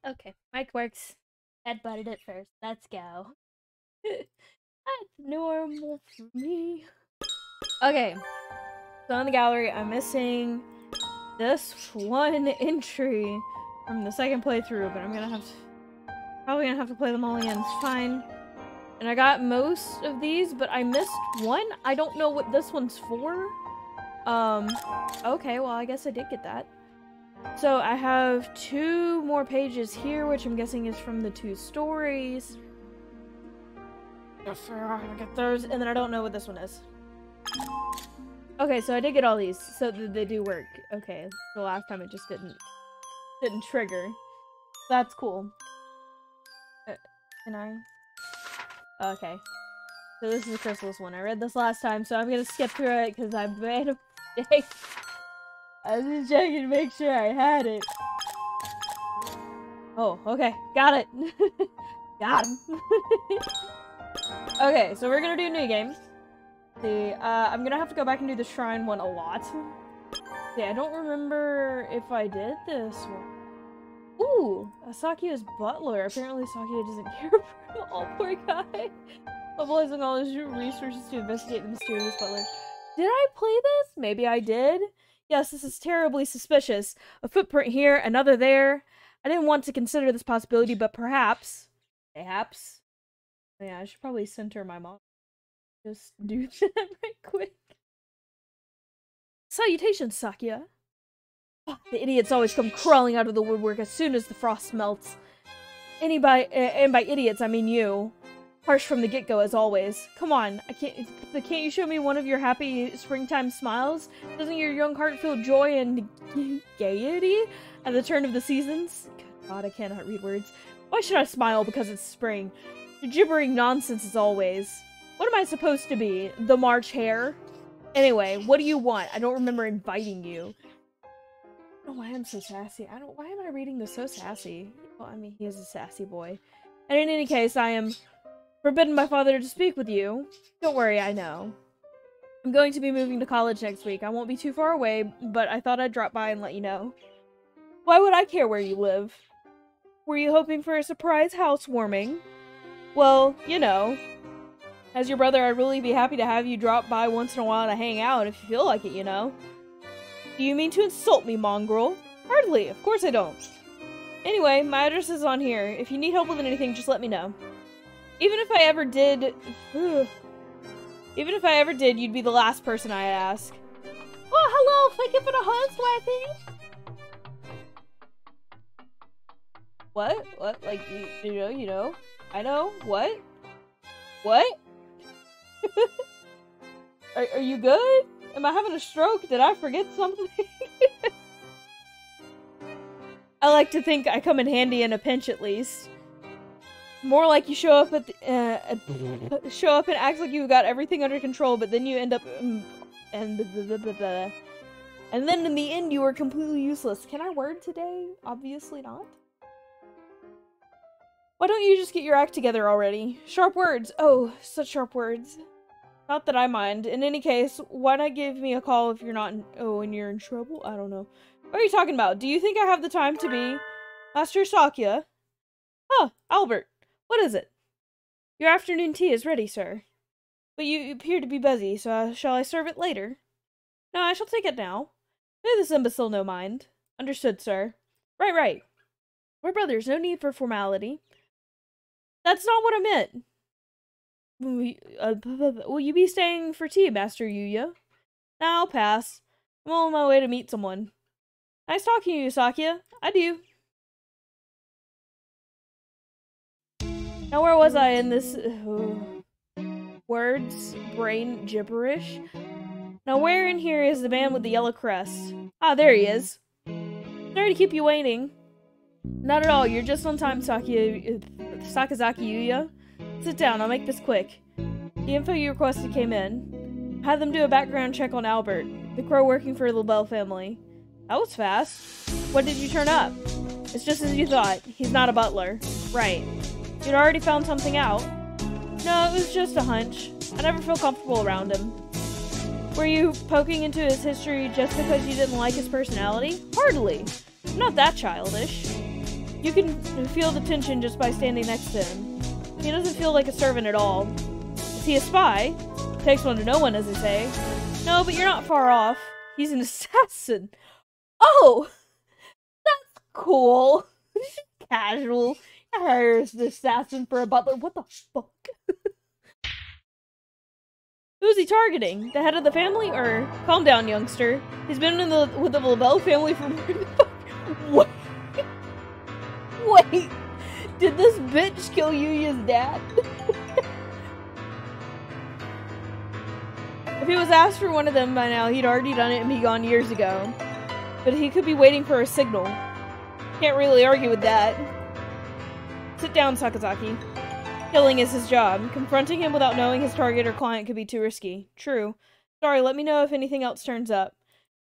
Okay, mic works. Headbutted it first. Let's go. That's normal for me. Okay, so in the gallery, I'm missing this one entry from the second playthrough, but I'm probably gonna have to play them all again. It's fine. And I got most of these, but I missed one. I don't know what this one's for. Okay, well, I guess I did get that. So I have 2 more pages here, which I'm guessing is from the 2 stories. I'll get those, and then I don't know what this one is. Okay, so I did get all these, so they do work. Okay, the last time it just didn't trigger. That's cool. Can I? Okay. So this is the Chrysalis one. I read this last time, so I'm gonna skip through it because I made a mistake. I was just checking to make sure I had it. Oh, okay. Got it. Got him. Okay, so we're gonna do new games. See, I'm gonna have to go back and do the shrine one a lot. See, I don't remember if I did this one. Ooh, Sakuya's butler. Apparently Sakuya doesn't care for him. Oh, poor guy. Mobilizing all his resources to investigate the mysterious butler. Did I play this? Maybe I did. Yes, this is terribly suspicious. A footprint here, another there. I didn't want to consider this possibility, but perhaps. Yeah, I should probably center my mom. Just do that right quick. Salutations, Sakuya. The idiots always come crawling out of the woodwork as soon as the frost melts. And by idiots, I mean you. Harsh from the get-go, as always. Come on, can't you show me one of your happy springtime smiles? Doesn't your young heart feel joy and gaiety at the turn of the seasons? Good God, I cannot read words. Why should I smile because it's spring? Gibbering nonsense as always. What am I supposed to be? The March Hare? Anyway, what do you want? I don't remember inviting you. Oh, why I'm so sassy. Why am I reading this so sassy? Well, I mean, he is a sassy boy. And in any case, I am forbidden by father to speak with you. Don't worry, I know. I'm going to be moving to college next week. I won't be too far away, but I thought I'd drop by and let you know. Why would I care where you live? Were you hoping for a surprise housewarming? Well, you know. As your brother, I'd really be happy to have you drop by once in a while to hang out if you feel like it, you know. Do you mean to insult me, mongrel? Hardly, of course I don't. Anyway, my address is on here. If you need help with anything, just let me know. Even if I ever did, you'd be the last person I'd ask. Oh, hello! Thank you for the hugs, Swappy! What? What? Like, you know? I know? What? What? Are you good? Am I having a stroke? Did I forget something? I like to think I come in handy in a pinch, at least. More like you show up and act like you got everything under control, but then you end up and then in the end you are completely useless. Can I word today? Obviously not. Why don't you just get your act together already? Sharp words. Oh, such sharp words. Not that I mind. In any case, why not give me a call if you're not when you're in trouble? I don't know. What are you talking about? Do you think I have the time to be Master Sakuya? Huh, Albert. What is it? Your afternoon tea is ready, sir. But you appear to be busy, so shall I serve it later? No, I shall take it now. Pay this imbecile no mind. Understood, sir. Right. We're brothers, no need for formality. That's not what I meant. Will you be staying for tea, Master Yuya? Nah, I'll pass. I'm on my way to meet someone. Nice talking to you, Sakuya. Adieu. Now where was I in this words, brain gibberish? Now where in here is the man with the yellow crest? Ah, there he is. Sorry to keep you waiting. Not at all, you're just on time, Sakazaki Yuya. Sit down, I'll make this quick. The info you requested came in. Had them do a background check on Albert, the crow working for the Bell family. That was fast. What did you turn up? It's just as you thought. He's not a butler. Right. You'd already found something out? No, it was just a hunch. I never feel comfortable around him. Were you poking into his history just because you didn't like his personality? Hardly. I'm not that childish. You can feel the tension just by standing next to him. He doesn't feel like a servant at all. Is he a spy? Takes one to know one, as they say. No, but you're not far off. He's an assassin. Oh! That's cool. Casual. Hires the assassin for a butler. What the fuck? Who's he targeting? The head of the family? Or calm down, youngster. He's been with the LaBelle family for what? Wait. Did this bitch kill Yuya's dad? If he was asked for one of them by now, he'd already done it and be gone years ago. But he could be waiting for a signal. Can't really argue with that. Sit down, Sakazaki. Killing is his job. Confronting him without knowing his target or client could be too risky. True. Sorry, let me know if anything else turns up.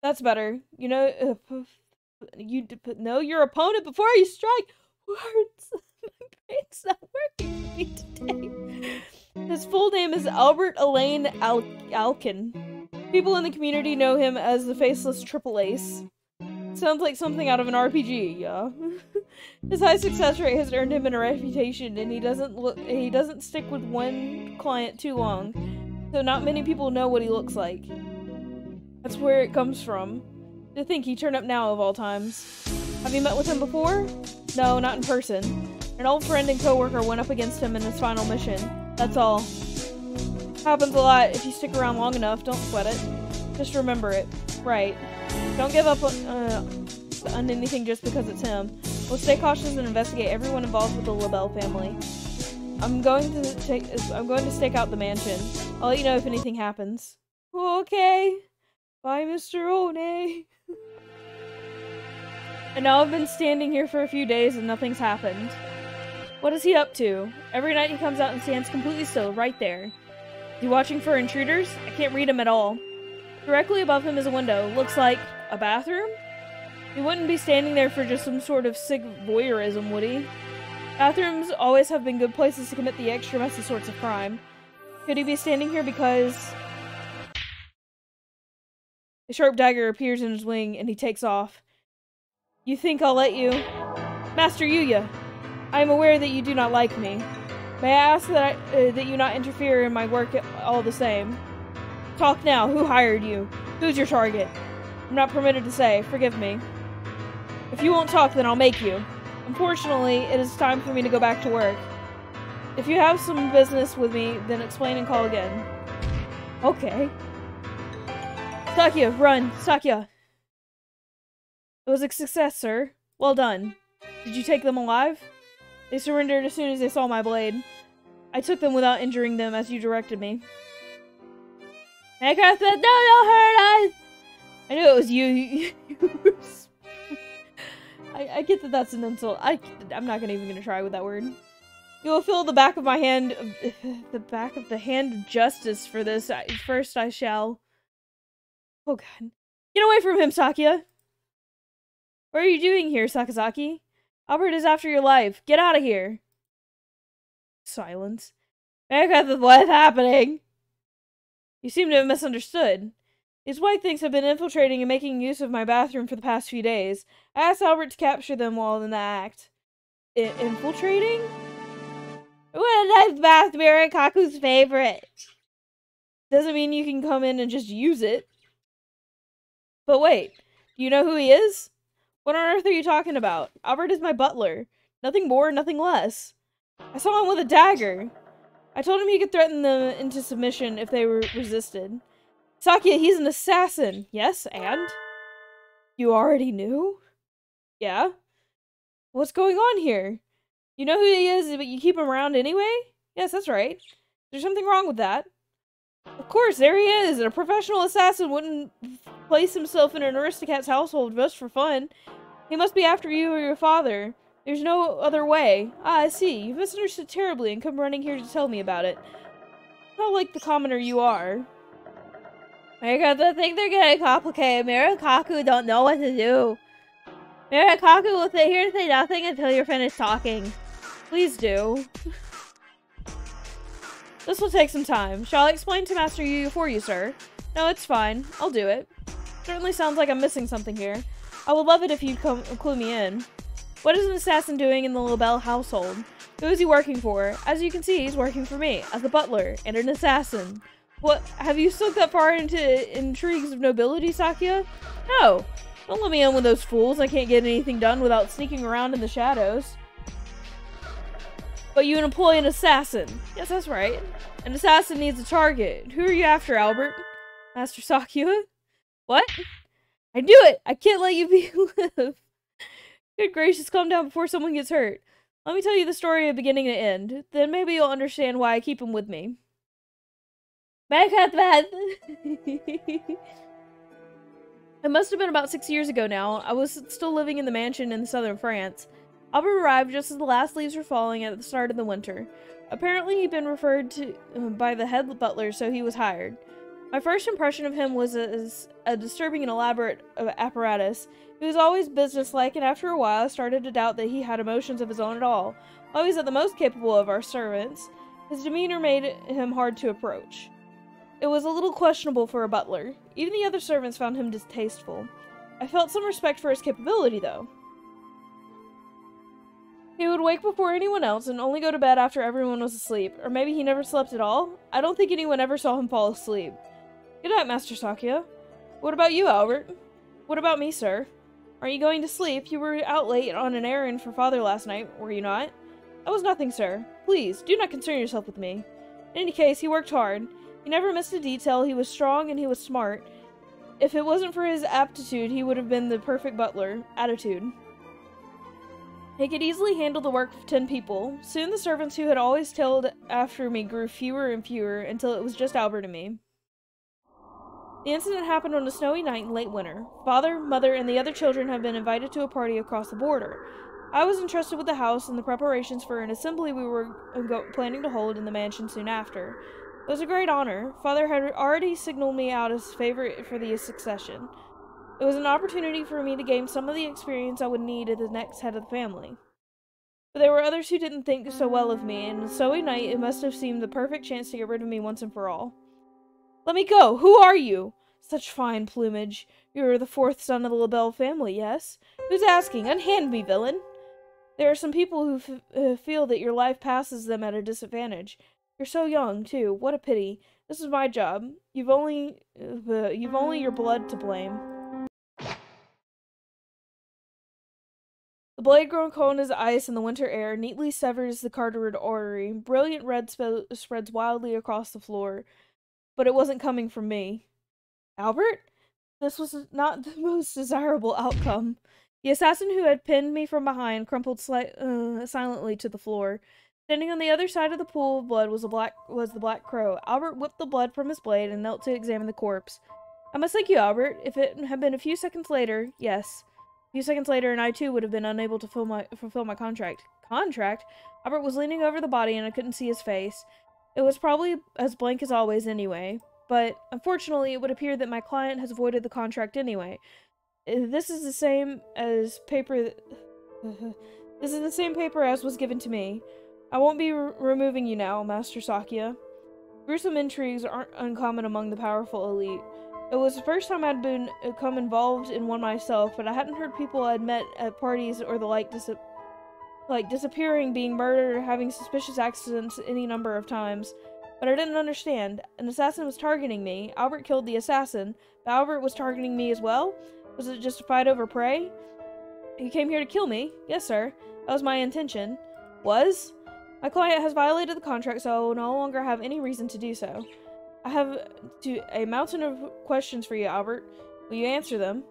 That's better. You know, you know your opponent before you strike. Words. My brain's not working for me today. His full name is Albert Elaine Alkin. People in the community know him as the Faceless Triple Ace. Sounds like something out of an RPG, yeah. His high success rate has earned him a reputation, and he doesn't stick with one client too long, so not many people know what he looks like. That's where it comes from. To think he turned up now of all times. Have you met with him before? No, not in person. An old friend and coworker went up against him in his final mission. That's all. Happens a lot if you stick around long enough. Don't sweat it. Just remember it. Right. Don't give up on anything just because it's him. We'll stay cautious and investigate everyone involved with the LaBelle family. I'm going to stake out the mansion. I'll let you know if anything happens. Okay. Bye, Mr. One. And now I've been standing here for a few days and nothing's happened. What is he up to? Every night he comes out and stands completely still, right there. Is he watching for intruders? I can't read him at all. Directly above him is a window. Looks like a bathroom? He wouldn't be standing there for just some sort of sick voyeurism, would he? Bathrooms always have been good places to commit the extra messy sorts of crime. Could he be standing here because... A sharp dagger appears in his wing, and he takes off. You think I'll let you? Master Yuya, I am aware that you do not like me. May I ask that you not interfere in my work all the same? Talk now. Who hired you? Who's your target? I'm not permitted to say. Forgive me. If you won't talk, then I'll make you. Unfortunately, it is time for me to go back to work. If you have some business with me, then explain and call again. Okay. Sakuya, run! Sakuya! It was a success, sir. Well done. Did you take them alive? They surrendered as soon as they saw my blade. I took them without injuring them as you directed me. Aika said, no, don't hurt us! I knew it was you. I get that that's an insult. I'm not even gonna try with that word. You will feel the back of my hand, the back of the hand of justice for this. First I shall. Oh god. Get away from him, Sakuya! What are you doing here, Sakazaki? Albert is after your life. Get out of here. Silence. What's happening? You seem to have misunderstood. These white things have been infiltrating and making use of my bathroom for the past few days. I asked Albert to capture them while in the act. Infiltrating? What a nice bath mirror, Kaku's favorite. Doesn't mean you can come in and just use it. But wait, do you know who he is? What on earth are you talking about? Albert is my butler. Nothing more, nothing less. I saw him with a dagger. I told him he could threaten them into submission if they resisted. Sakuya, he's an assassin. Yes, and? You already knew? Yeah? What's going on here? You know who he is, but you keep him around anyway? Yes, that's right. There's something wrong with that. Of course, there he is. A professional assassin wouldn't place himself in an aristocrat's household just for fun. He must be after you or your father. There's no other way. Ah, I see. You've misunderstood terribly and come running here to tell me about it. Not like the commoner you are. I got to think they're getting complicated. Mirakaku don't know what to do. Mirakaku will sit here and say nothing until you're finished talking. Please do. This will take some time. Shall I explain to Master Yuya for you, sir? No, it's fine. I'll do it. Certainly sounds like I'm missing something here. I would love it if you'd clue me in. What is an assassin doing in the LaBelle household? Who is he working for? As you can see, he's working for me, as a butler, and an assassin. What? Have you slipped that far into intrigues of nobility, Sakia? No! Don't let me in with those fools. I can't get anything done without sneaking around in the shadows. But you employ an assassin. Yes, that's right. An assassin needs a target. Who are you after, Albert? Master Sakia? What? I knew it! I can't let you live. Good gracious, calm down before someone gets hurt. Let me tell you the story of beginning to end. Then maybe you'll understand why I keep him with me. It must have been about 6 years ago now. I was still living in the mansion in southern France. Albert arrived just as the last leaves were falling at the start of the winter. Apparently he'd been referred to by the head butler, so he was hired. My first impression of him was as a disturbing and elaborate apparatus. He was always businesslike, and after a while I started to doubt that he had emotions of his own at all. While he was at the most capable of our servants, his demeanor made him hard to approach. It was a little questionable for a butler. Even the other servants found him distasteful. I felt some respect for his capability, though. He would wake before anyone else and only go to bed after everyone was asleep. Or maybe he never slept at all? I don't think anyone ever saw him fall asleep. Good night, Master Sakia. What about you, Albert? What about me, sir? Aren't you going to sleep? You were out late on an errand for father last night, were you not? That was nothing, sir. Please, do not concern yourself with me. In any case, he worked hard. He never missed a detail, he was strong, and he was smart. If it wasn't for his aptitude, he would have been the perfect butler. Attitude. He could easily handle the work of 10 people. Soon the servants who had always tailed after me grew fewer and fewer, until it was just Albert and me. The incident happened on a snowy night in late winter. Father, mother, and the other children had been invited to a party across the border. I was entrusted with the house and the preparations for an assembly we were planning to hold in the mansion soon after. It was a great honor. Father had already signaled me out as favorite for the succession. It was an opportunity for me to gain some of the experience I would need as the next head of the family. But there were others who didn't think so well of me, and on a snowy night it must have seemed the perfect chance to get rid of me once and for all. Let me go! Who are you? Such fine plumage. You are the 4th son of the LaBelle family, yes? Who's asking? Unhand me, villain! There are some people who feel that your life passes them at a disadvantage. You're so young, too. What a pity. This is my job. You've only your blood to blame. The blade grown cold as ice in the winter air neatly severs the carotid artery. Brilliant red spreads wildly across the floor. But it wasn't coming from me. Albert? This was not the most desirable outcome. The assassin who had pinned me from behind crumpled silently to the floor. Standing on the other side of the pool of blood was the Black Crow. Albert whipped the blood from his blade and knelt to examine the corpse. I must thank you, Albert. If it had been a few seconds later, yes. A few seconds later, and I too would have been unable to fulfill my contract. Contract? Albert was leaning over the body and I couldn't see his face. It was probably as blank as always anyway. But, unfortunately, it would appear that my client has avoided the contract anyway. This is the same as paper... This is the same paper as was given to me. I won't be removing you now, Master Sakia. Gruesome intrigues aren't uncommon among the powerful elite. It was the first time I'd become involved in one myself, but I hadn't heard people I'd met at parties or the like disappearing, being murdered, or having suspicious accidents any number of times. But I didn't understand. An assassin was targeting me. Albert killed the assassin. But Albert was targeting me as well? Was it just a fight over prey? He came here to kill me. Yes, sir. That was my intention. Was? My client has violated the contract, so I will no longer have any reason to do so. I have a mountain of questions for you, Albert. Will you answer them?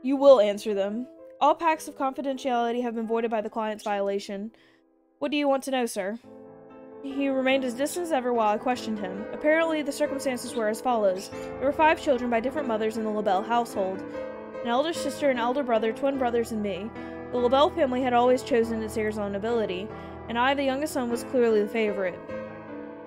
You will answer them. All pacts of confidentiality have been voided by the client's violation. What do you want to know, sir? He remained as distant as ever while I questioned him. Apparently, the circumstances were as follows. There were 5 children by different mothers in the LaBelle household. An elder sister, an elder brother, twin brothers, and me. The LaBelle family had always chosen its heirs on nobility, and I, the youngest son, was clearly the favorite.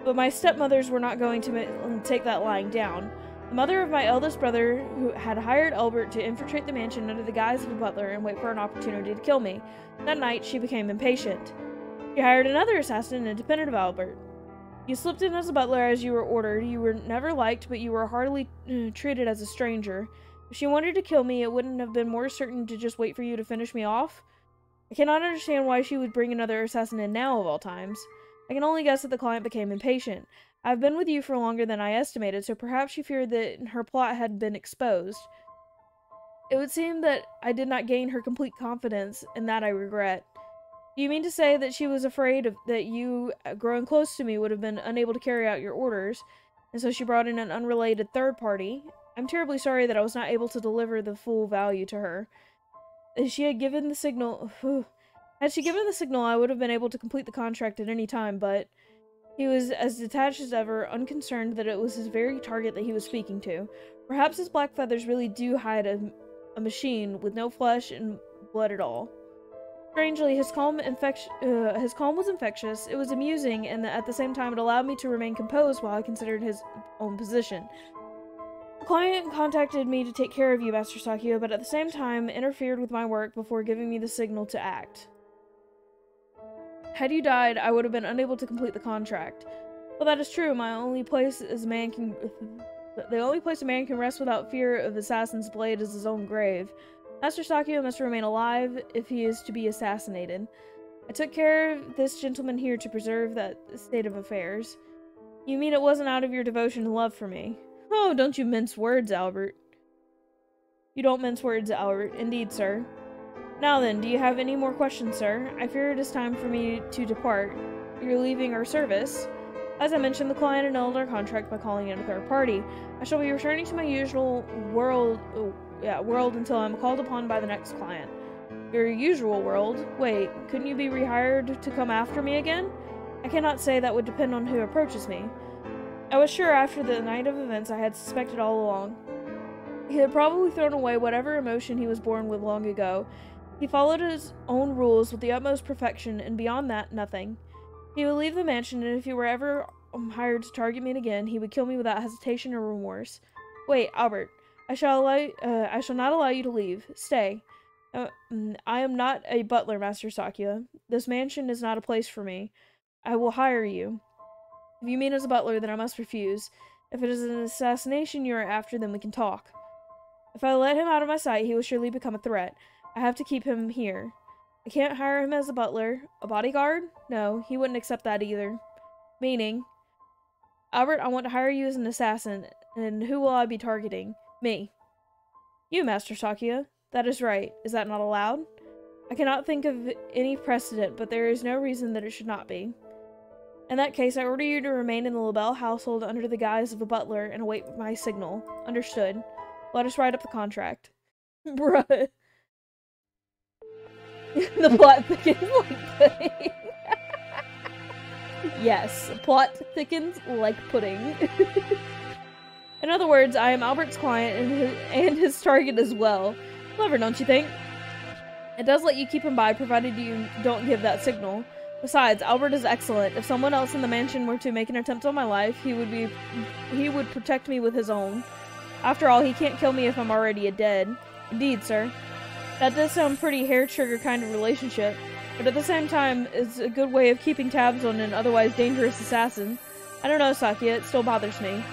But my stepmothers were not going to take that lying down. The mother of my eldest brother, who had hired Albert to infiltrate the mansion under the guise of a butler and wait for an opportunity to kill me. That night, she became impatient. She hired another assassin independent of Albert. You slipped in as a butler as you were ordered. You were never liked, but you were hardly treated as a stranger. If she wanted to kill me, it wouldn't have been more certain to just wait for you to finish me off? I cannot understand why she would bring another assassin in now of all times. I can only guess that the client became impatient. I've been with you for longer than I estimated, so perhaps she feared that her plot had been exposed. It would seem that I did not gain her complete confidence, and that I regret. Do you mean to say that she was afraid that you, growing close to me, would have been unable to carry out your orders, and so she brought in an unrelated third party? I'm terribly sorry that I was not able to deliver the full value to her. If she had given the signal... Had she given the signal, I would have been able to complete the contract at any time, but... He was as detached as ever, unconcerned that it was his very target that he was speaking to. Perhaps his black feathers really do hide a machine with no flesh and blood at all. Strangely, his calm was infectious. It was amusing, and at the same time it allowed me to remain composed while I considered his own position. The client contacted me to take care of you, Master Sakio, but at the same time interfered with my work before giving me the signal to act. Had you died, I would have been unable to complete the contract. Well, that is true. The only place a man can rest without fear of assassin's blade is his own grave. Master Sakio must remain alive if he is to be assassinated. I took care of this gentleman here to preserve that state of affairs. You mean it wasn't out of your devotion and love for me? Oh, don't you mince words, Albert. You don't mince words, Albert. Indeed, sir. Now then, do you have any more questions, sir? I fear it is time for me to depart. You're leaving our service. As I mentioned, the client annulled our contract by calling in a third party. I shall be returning to my usual world until I'm called upon by the next client. Your usual world? Wait, couldn't you be rehired to come after me again? I cannot say. That would depend on who approaches me. I was sure after the night of events I had suspected all along. He had probably thrown away whatever emotion he was born with long ago. He followed his own rules with the utmost perfection, and beyond that, nothing. He would leave the mansion, and if he were ever hired to target me again, he would kill me without hesitation or remorse. Wait, Albert. I shall not allow you to leave. Stay. I am not a butler, Master Sakio. This mansion is not a place for me. I will hire you. If you mean as a butler, then I must refuse. If it is an assassination you are after, then we can talk. If I let him out of my sight, he will surely become a threat. I have to keep him here. I can't hire him as a butler. A bodyguard? No, he wouldn't accept that either. Meaning, Albert, I want to hire you as an assassin, and who will I be targeting? Me. You, Master Sakio. That is right. Is that not allowed? I cannot think of any precedent, but there is no reason that it should not be. In that case, I order you to remain in the LaBelle household under the guise of a butler and await my signal. Understood. Let us write up the contract. Bruh. The plot thickens like pudding. Yes, plot thickens like pudding. In other words, I am Albert's client and his target as well. Clever, don't you think? It does let you keep him by, provided you don't give that signal. Besides, Albert is excellent. If someone else in the mansion were to make an attempt on my life, he would protect me with his own. After all, he can't kill me if I'm already dead. Indeed, sir. That does sound pretty hair-trigger kind of relationship, but at the same time, it's a good way of keeping tabs on an otherwise dangerous assassin. I don't know, Sakio, it still bothers me.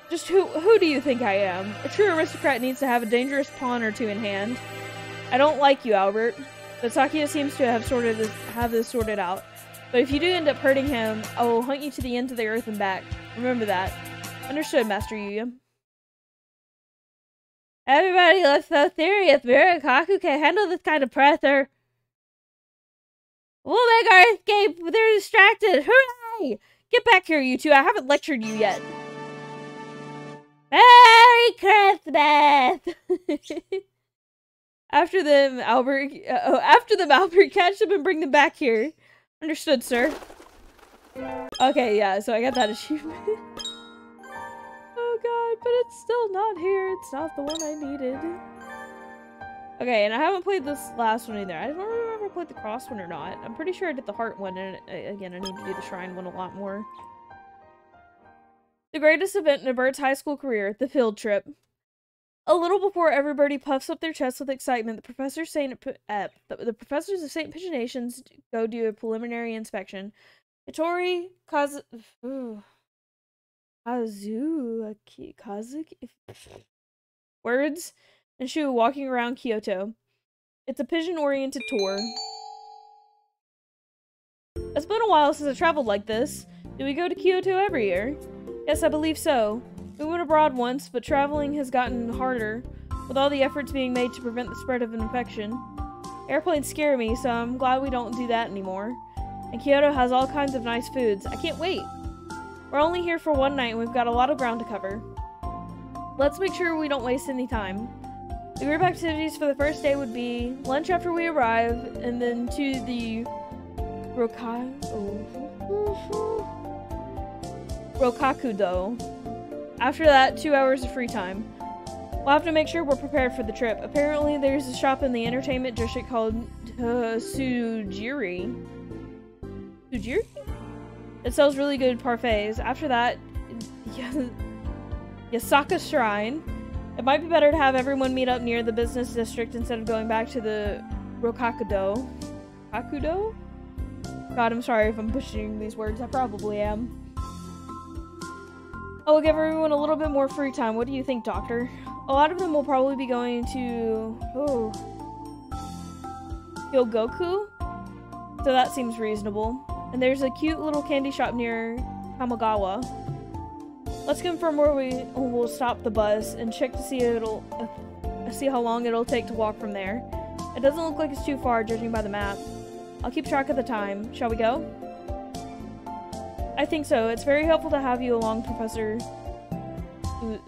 Just who do you think I am? A true aristocrat needs to have a dangerous pawn or two in hand. I don't like you, Albert, but Sakio seems to have this sorted out. But if you do end up hurting him, I will hunt you to the ends of the earth and back. Remember that. Understood, Master Yuya. Everybody looks so serious. Mirakaku can't handle this kind of pressure. We'll make our escape. They're distracted. Hooray! Get back here, you two. I haven't lectured you yet. Merry Christmas! After them, Albert, catch them and bring them back here. Understood, sir. Okay, yeah, so I got that achievement. Oh god, but it's still not here. It's not the one I needed. Okay, and I haven't played this last one either. I don't remember if I played the cross one or not. I'm pretty sure I did the heart one, and again, I need to do the shrine one a lot more. The greatest event in a bird's high school career, the field trip. A little before everybody puffs up their chests with excitement, the professors of St. Pigeonations go do a preliminary inspection. Hitori Words and Shu walking around Kyoto. It's a pigeon-oriented tour. It's been a while since I traveled like this. Do we go to Kyoto every year? Yes, I believe so. We went abroad once, but traveling has gotten harder, with all the efforts being made to prevent the spread of an infection. Airplanes scare me, so I'm glad we don't do that anymore. And Kyoto has all kinds of nice foods. I can't wait! We're only here for one night and we've got a lot of ground to cover. Let's make sure we don't waste any time. The group activities for the first day would be lunch after we arrive, and then to the Rokakudo. After that, 2 hours of free time. We'll have to make sure we're prepared for the trip. Apparently, there's a shop in the entertainment district called Sujiri. Sujiri? It sells really good parfaits. After that, Yasaka Shrine. It might be better to have everyone meet up near the business district instead of going back to the Rokakudo. Rokakudo? God, I'm sorry if I'm butchering these words. I probably am. I will give everyone a little bit more free time. What do you think, Doctor? A lot of them will probably be going to... Hyogoku? So that seems reasonable. And there's a cute little candy shop near Kamagawa. Let's confirm where we will stop the bus and check to see see how long it'll take to walk from there. It doesn't look like it's too far, judging by the map. I'll keep track of the time. Shall we go? I think so. It's very helpful to have you along, Professor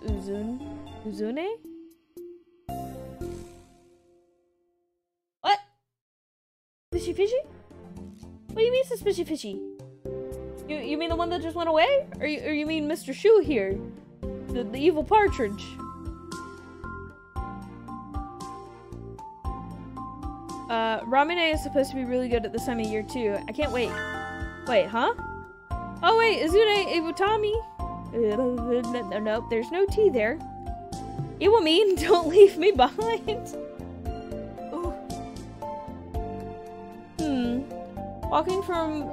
Uzune? What? Fishy fishy? What do you mean suspicious fishy? You mean the one that just went away? Or you mean Mr. Shu here? The evil partridge? Ramune is supposed to be really good at this time of year too. I can't wait. Wait, huh? Oh wait, Izune Ibutami? Nope, there's no T there. Iwamin, don't leave me behind. Walking from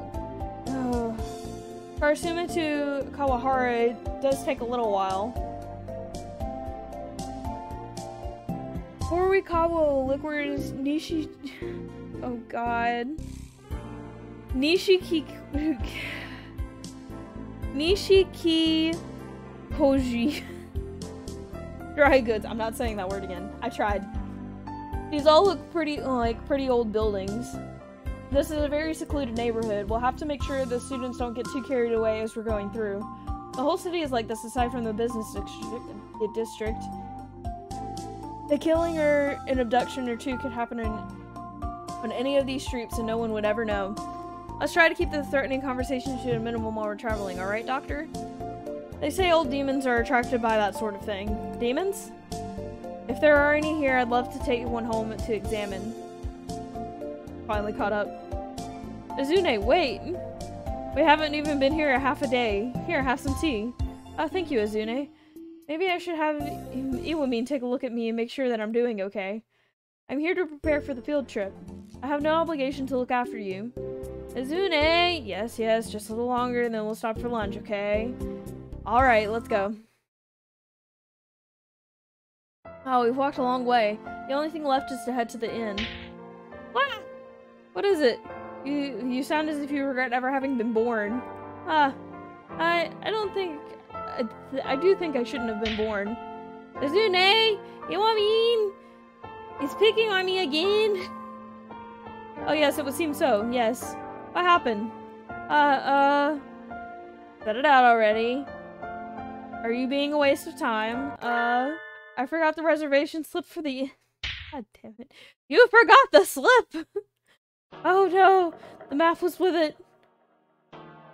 Karasuma to Kawahara does take a little while. Horikawa Liquors Nishi... Oh god. Nishiki Koji. Dry goods. I'm not saying that word again. I tried. These all look pretty, like, pretty old buildings. This is a very secluded neighborhood. We'll have to make sure the students don't get too carried away as we're going through. The whole city is like this aside from the business district. A killing or an abduction or two could happen on any of these streets and no one would ever know. Let's try to keep the threatening conversations to a minimum while we're traveling, alright, Doctor? They say old demons are attracted by that sort of thing. Demons? If there are any here, I'd love to take one home to examine. Finally caught up. Izune, wait! We haven't even been here a half a day. Here, have some tea. Oh, thank you, Izune. Maybe I should have Iwamin take a look at me and make sure that I'm doing okay. I'm here to prepare for the field trip. I have no obligation to look after you. Izune! Yes, just a little longer and then we'll stop for lunch, okay? Alright, let's go. Oh, we've walked a long way. The only thing left is to head to the inn. What? What is it? You sound as if you regret ever having been born. I don't think... I do think I shouldn't have been born. Izune! Iwamin! He's picking on me again! Oh yes, it would seem so, yes. What happened? Set it out already. Are you being a waste of time? I forgot the reservation slip for the... God damn it. You forgot the slip! Oh no, the map was with it.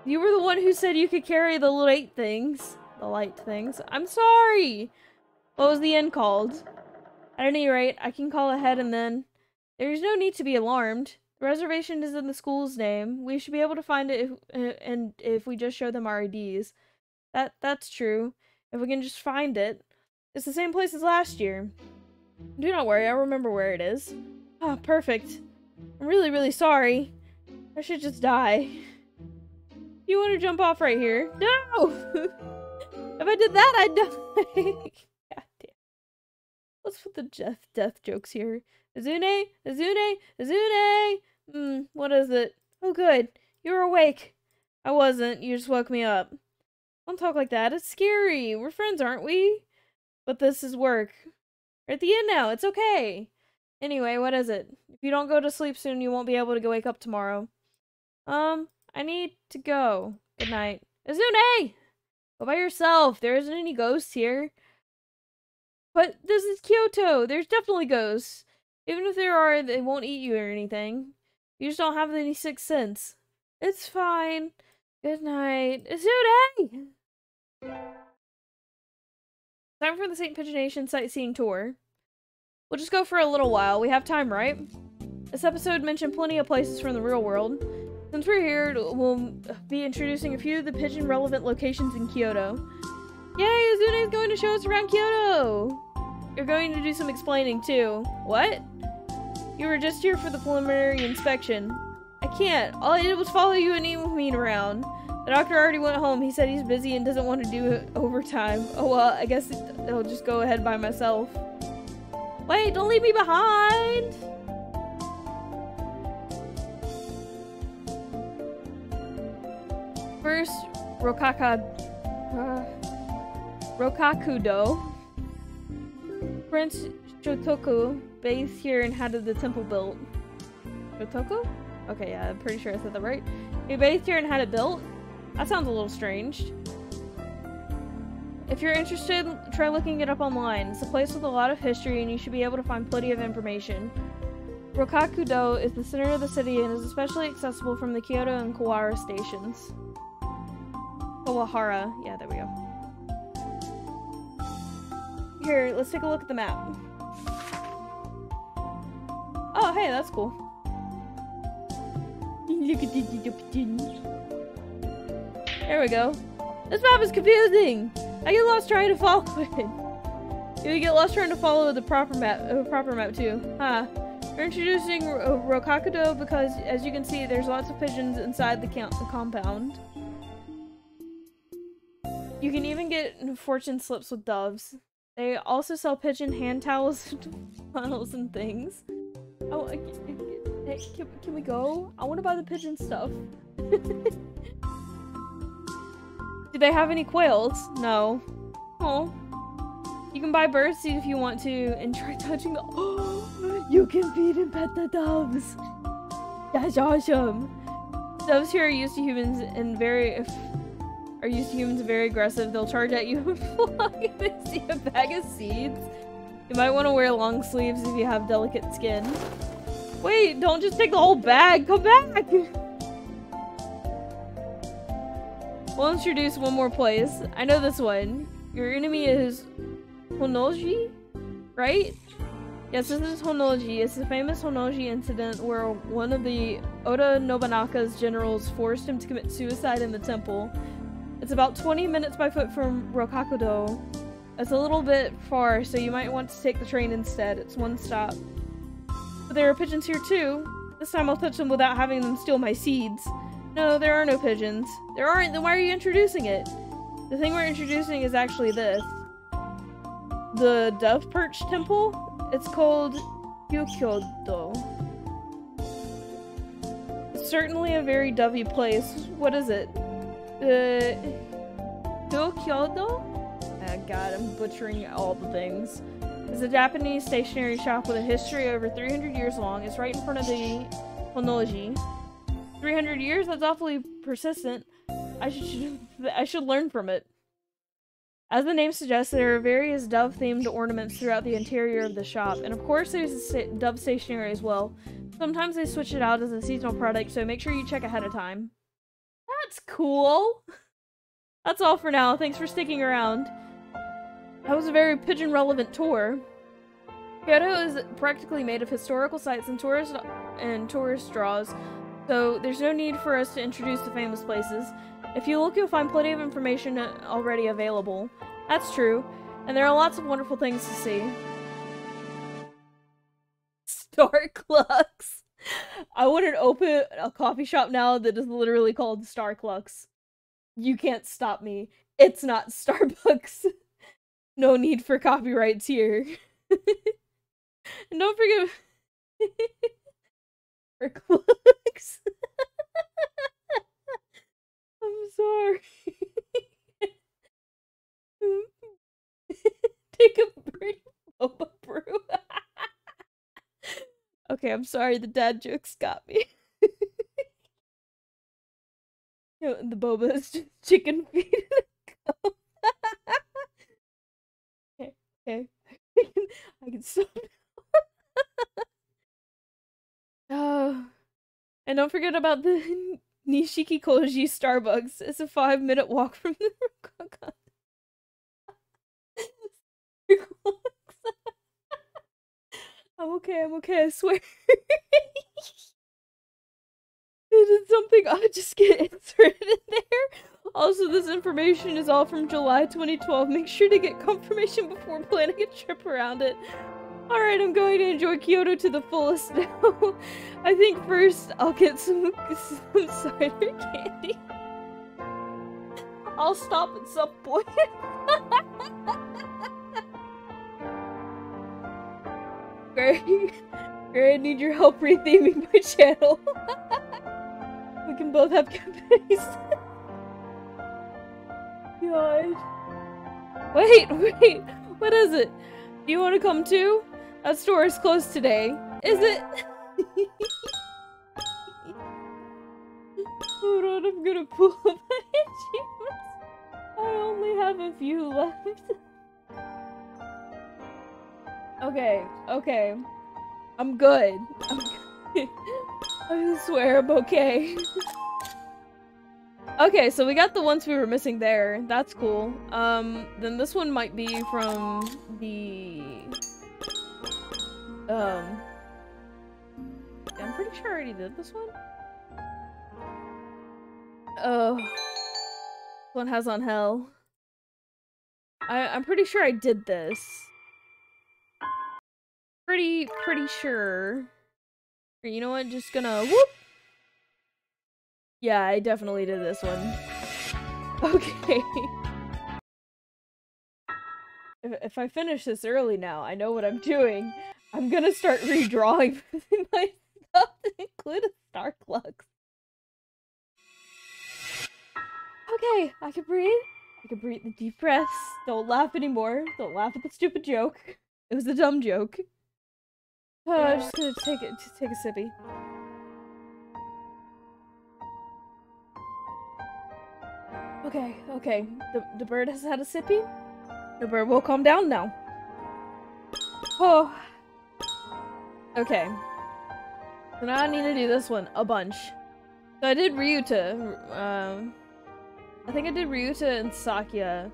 You were the one who said you could carry the light things. The light things. I'm sorry! What was the inn called? At any rate, I can call ahead and then... There's no need to be alarmed. The reservation is in the school's name. We should be able to find it if we just show them our IDs. That's true. If we can just find it. It's the same place as last year. Do not worry, I remember where it is. Ah, perfect. I'm really, really sorry. I should just die. You want to jump off right here? No! If I did that, I'd die. what's with the death jokes here? Izune? Izune? Izune? What is it? Oh good, you're awake. I wasn't, you just woke me up. Don't talk like that, it's scary. We're friends, aren't we? But this is work. We're at the end now, it's okay. Anyway, what is it? If you don't go to sleep soon, you won't be able to wake up tomorrow. I need to go. Good night. Izune! Go by yourself. There isn't any ghosts here. But this is Kyoto. There's definitely ghosts. Even if there are, they won't eat you or anything. You just don't have any sixth sense. It's fine. Good night. Izune! Time for the St. Pagination sightseeing tour. We'll just go for a little while. We have time, right? This episode mentioned plenty of places from the real world. Since we're here, we'll be introducing a few of the pigeon-relevant locations in Kyoto. Yay! Izune is going to show us around Kyoto! You're going to do some explaining, too. What? You were just here for the preliminary inspection. I can't. All I did was follow you and Emin around. The doctor already went home. He said he's busy and doesn't want to do overtime. Oh well, I guess I'll just go ahead by myself. Wait, don't leave me behind! First, Rokakudo. Prince Shotoku bathed here and had the temple built. Shotoku? Okay, yeah, I'm pretty sure I said that right. He bathed here and had it built? That sounds a little strange. If you're interested, try looking it up online. It's a place with a lot of history and you should be able to find plenty of information. Rokakudo is the center of the city and is especially accessible from the Kyoto and Kawahara stations. Kawahara, yeah, there we go. Here, let's take a look at the map. Oh, hey, that's cool. There we go. This map is confusing! I get lost trying to follow it. You get lost trying to follow the proper map too. Huh. We're introducing Rokakudo because, as you can see, there's lots of pigeons inside the compound. You can even get fortune slips with doves. They also sell pigeon hand towels, funnels, and things. Oh, hey, can we go? I want to buy the pigeon stuff. Do they have any quails? No. Oh. You can buy birdseed if you want to, and try touching the— oh, you can feed and pet the doves! That's awesome! Doves here are used to humans and very aggressive. They'll charge at you if they see a bag of seeds. You might want to wear long sleeves if you have delicate skin. Wait, don't just take the whole bag! Come back! We'll introduce one more place. I know this one. Your enemy is Honnoji, right? Yes, this is Honnoji. It's the famous Honnoji incident where one of the Oda Nobunaga's generals forced him to commit suicide in the temple. It's about 20 minutes by foot from Rokakudo. It's a little bit far, so you might want to take the train instead. It's one stop. But there are pigeons here too. This time I'll touch them without having them steal my seeds. No, there are no pigeons. There aren't, then why are you introducing it? The thing we're introducing is actually this. The Dove Perch Temple? It's called Hyokyodo. It's certainly a very dovey place. What is it? Hyokyodo? Oh god, I'm butchering all the things. It's a Japanese stationery shop with a history over 300 years long. It's right in front of the Honnoji. 300 years? That's awfully persistent. I should learn from it. As the name suggests, there are various dove-themed ornaments throughout the interior of the shop, and of course there's dove stationery as well. Sometimes they switch it out as a seasonal product, so make sure you check ahead of time. That's cool! That's all for now. Thanks for sticking around. That was a very pigeon-relevant tour. Kyoto is practically made of historical sites and tourist draws, so there's no need for us to introduce the famous places. If you look, you'll find plenty of information already available. That's true, and there are lots of wonderful things to see. Starclux! I want to open a coffee shop now that is literally called Starclux. You can't stop me. It's not Starbucks. No need for copyrights here. And don't forget for clocks. I'm sorry. Take a break, Boba Brew. Okay, I'm sorry, the dad jokes got me. You know, the boba is just chicken feet in a cup. Okay, okay. I can stop now. And don't forget about the Nishiki Koji Starbucks. It's a 5-minute walk from the I'm okay, I swear. It is something I just get inserted in there. Also, this information is all from July 2012. Make sure to get confirmation before planning a trip around it. Alright, I'm going to enjoy Kyoto to the fullest now. I think first I'll get some cider candy. I'll stop at some point. Greg, I need your help retheming my channel. We can both have cafes. God. Wait, what is it? Do you want to come too? That store is closed today. Is it? Hold on, I'm gonna pull up my achievements. I only have a few left. Okay. I'm good. I swear I'm okay. Okay, so we got the ones we were missing there. That's cool. Then this one might be from the... I'm pretty sure I already did this one. Oh. This one has on hell. I'm pretty sure I did this. Pretty sure. You know what? Just gonna whoop. Yeah, I definitely did this one. Okay. If I finish this early now, I know what I'm doing. I'm gonna start redrawing my stuff to include a Starclux. Okay, I can breathe. I can breathe the deep breaths. Don't laugh anymore. Don't laugh at the stupid joke. It was a dumb joke. Oh, I'm just gonna take a sippy. Okay. The bird has had a sippy. The bird will calm down now. Oh. Okay. So now I need to do this one a bunch. So I did Ryuta. I think I did Ryuta and Sakya.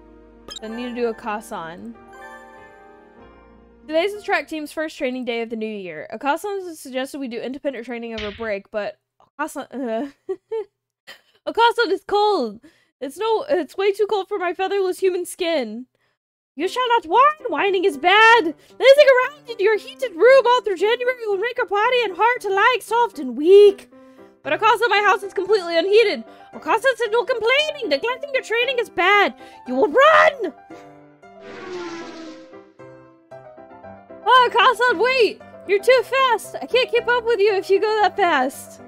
I need to do a Akasan. Today's the track team's first training day of the new year. Akasan suggested we do independent training over break, but Akasan is cold. It's way too cold for my featherless human skin. You shall not whine. Whining is bad. Lazing around in your heated room all through January will make our body and heart alike soft and weak. But Akasa, my house is completely unheated. Akasa said no complaining. Neglecting your training is bad. You will run! Oh, Akasa, wait! You're too fast. I can't keep up with you if you go that fast.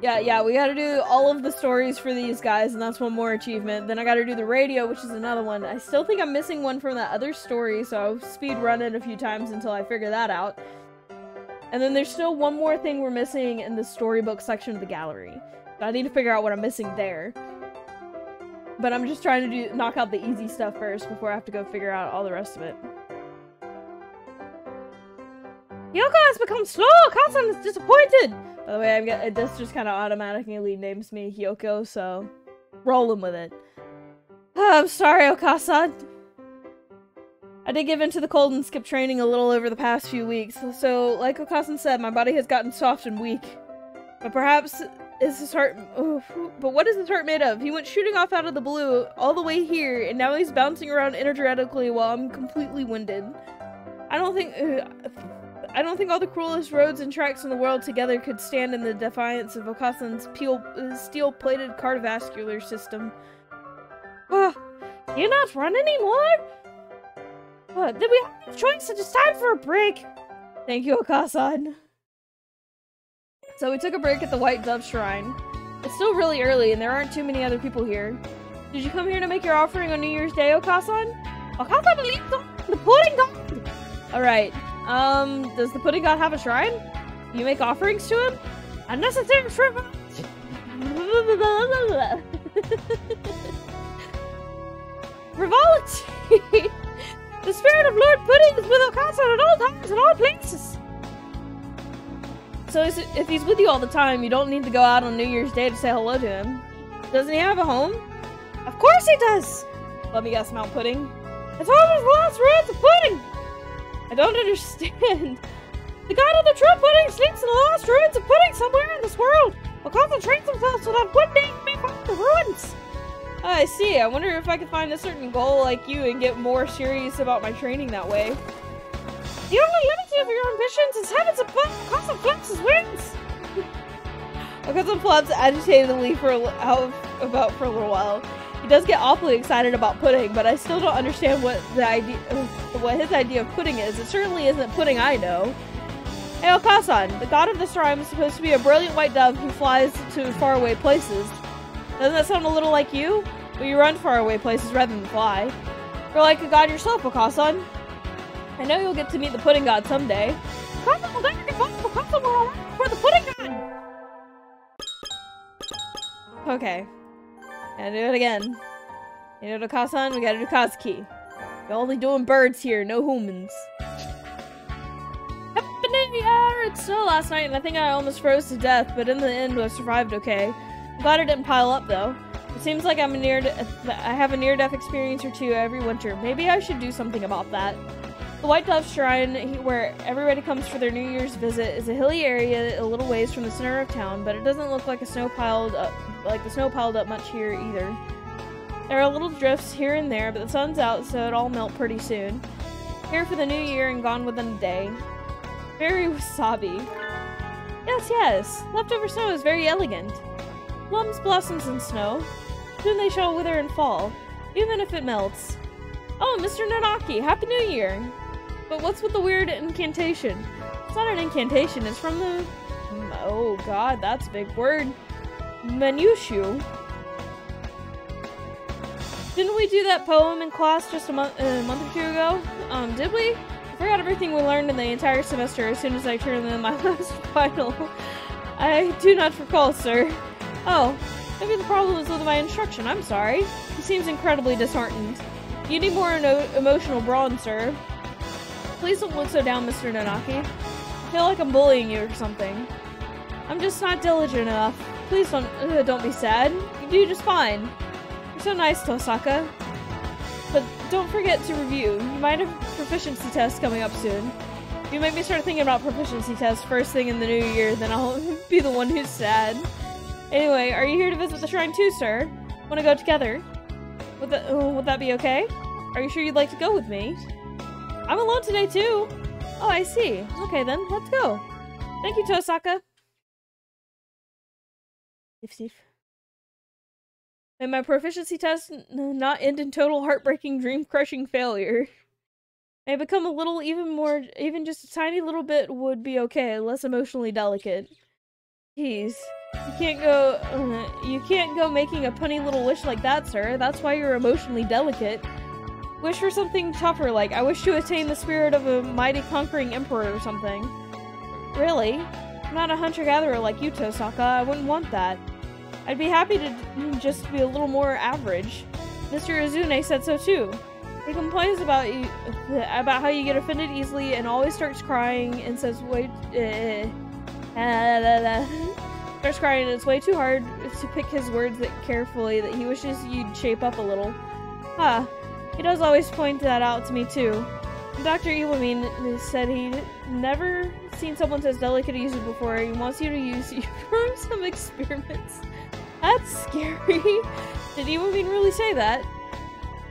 Yeah, we gotta do all of the stories for these guys, and that's one more achievement. Then I gotta do the radio, which is another one. I still think I'm missing one from that other story, so I'll speed run it a few times until I figure that out. And then there's still one more thing we're missing in the storybook section of the gallery. So I need to figure out what I'm missing there. But I'm just trying to knock out the easy stuff first before I have to go figure out all the rest of it. Hyoko has become slow! Akasan is disappointed! By the way, this just kind of automatically names me Hyoko, so rolling with it. Oh, I'm sorry, Okasan. I did give in to the cold and skip training a little over the past few weeks, so like Okasan said, my body has gotten soft and weak. But perhaps is his heart... but what is his heart made of? He went shooting off out of the blue all the way here, and now he's bouncing around energetically while I'm completely winded. I don't think all the cruelest roads and tracks in the world together could stand in the defiance of Okasan's steel-plated cardiovascular system. Do you not run anymore? Then we have a choice, and it's time for a break. Thank you, Okasan. So we took a break at the White Dove Shrine. It's still really early, and there aren't too many other people here. Did you come here to make your offering on New Year's Day, Okasan? Okasan believes the pudding god! Alright, does the pudding god have a shrine? You make offerings to him? Unnecessary frivolity! Frivolity! The spirit of Lord Pudding is with Okasan at all times and all places! So if he's with you all the time, you don't need to go out on New Year's Day to say hello to him. Doesn't he have a home? Of course he does! Let me guess, Mount Pudding. It's home is the last ruins of Pudding! I don't understand. The god of the true pudding sleeps in the last ruins of Pudding somewhere in this world. Okasan trains himself so that one day he may find the ruins. I see. I wonder if I could find a certain goal like you and get more serious about my training that way. The only limit of your ambitions is heavens above. Okasan flaps his wings. Okasan flaps agitatedly for a little while. He does get awfully excited about pudding, but I still don't understand what his idea of pudding is. It certainly isn't pudding I know. Hey Okasan, the god of the shrine is supposed to be a brilliant white dove who flies to faraway places. Doesn't that sound a little like you? Well, you run faraway places rather than fly. You're like a god yourself, Okasan. I know you'll get to meet the pudding god someday. Okasan will never give up. Okasan will arrive before the pudding god! Okay. Gotta do it again. You know, Okasan, we gotta do Kazuki. You're only doing birds here, no humans. Happy New Year! It snowed last night and I think I almost froze to death, but in the end I survived okay. I'm glad it didn't pile up though. It seems like I have a near-death experience or two every winter. Maybe I should do something about that. The White Dove Shrine, where everybody comes for their New Year's visit, is a hilly area a little ways from the center of town, but it doesn't look like the snow piled up much here either. There are little drifts here and there, but the sun's out, so it'll all melt pretty soon. Here for the new year and gone within a day. Very wasabi. Yes, leftover snow is very elegant. Plums, blossoms, and snow. Soon they shall wither and fall, even if it melts. Oh, Mr. Nanaki, Happy New Year! But what's with the weird incantation? It's not an incantation, it's from the... Oh god, that's a big word. Manushu. Didn't we do that poem in class just a month or two ago? Did we? I forgot everything we learned in the entire semester as soon as I turned in my last final. I do not recall, sir. Oh, maybe the problem is with my instruction. I'm sorry. He seems incredibly disheartened. You need more emotional brawn, sir. Please don't look so down, Mr. Nanaki. I feel like I'm bullying you or something. I'm just not diligent enough. Please don't be sad. You do just fine. You're so nice, Tosaka. But don't forget to review. You might have proficiency tests coming up soon. If you make me start thinking about proficiency tests first thing in the new year, then I'll be the one who's sad. Anyway, are you here to visit the shrine too, sir? Wanna go together? Would that be okay? Are you sure you'd like to go with me? I'm alone today too. Oh, I see. Okay then, let's go. Thank you, Tosaka. Sif. May my proficiency test not end in total heartbreaking, dream-crushing failure. May I become a little, even just a tiny little bit would be okay, less emotionally delicate. Jeez. You can't go making a punny little wish like that, sir. That's why you're emotionally delicate. Wish for something tougher, like, I wish to attain the spirit of a mighty conquering emperor or something. Really? I'm not a hunter-gatherer like you, Tosaka. I wouldn't want that. I'd be happy to just be a little more average. Mr. Izune said so too. He complains about how you get offended easily and always starts crying and says, starts crying and it's way too hard to pick his words carefully that he wishes you'd shape up a little. He does always point that out to me too. Dr. Iwamine said he'd never seen someone as delicate as you before. He wants you to use you for some experiments. That's scary. Did Iwamine really say that?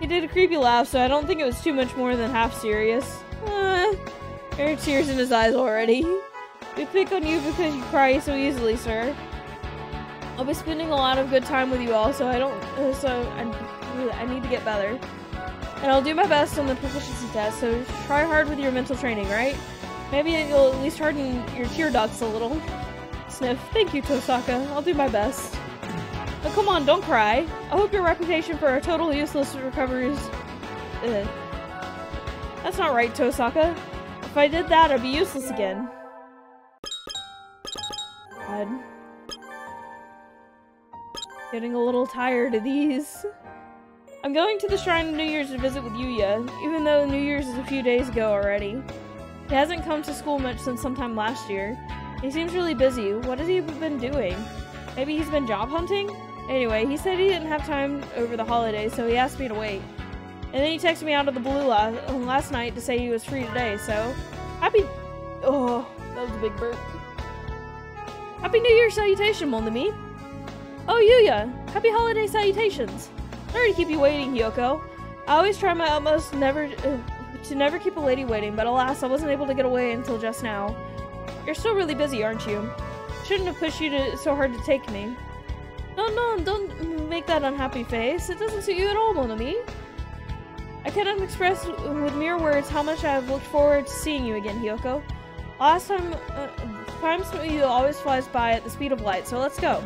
He did a creepy laugh, so I don't think it was too much more than half serious. There are tears in his eyes already. We pick on you because you cry so easily, sir. I'll be spending a lot of good time with you all, so I need to get better. And I'll do my best on the proficiency test, so try hard with your mental training, right? Maybe you'll at least harden your tear ducts a little. Sniff. Thank you, Tosaka. I'll do my best. But come on, don't cry. I hope your reputation for a total useless recovers... That's not right, Tosaka. If I did that, I'd be useless again. God. Getting a little tired of these. I'm going to the shrine on New Year's to visit with Yuya, even though New Year's is a few days ago already. He hasn't come to school much since sometime last year. He seems really busy. What has he been doing? Maybe he's been job hunting? Anyway, he said he didn't have time over the holidays, so he asked me to wait. And then he texted me out of the blue last night to say he was free today, so... Happy... Oh, that was a big burp. Happy New Year's salutation, mon ami. Oh, Yuya! Happy holiday salutations! Sorry to keep you waiting, Hiyoko. I always try my utmost to never keep a lady waiting, but alas, I wasn't able to get away until just now. You're still really busy, aren't you? Shouldn't have pushed you so hard to take me. No, don't make that unhappy face. It doesn't suit you at all, mon ami. I cannot express with mere words how much I have looked forward to seeing you again, Hiyoko. Last time, you always flies by at the speed of light, so let's go.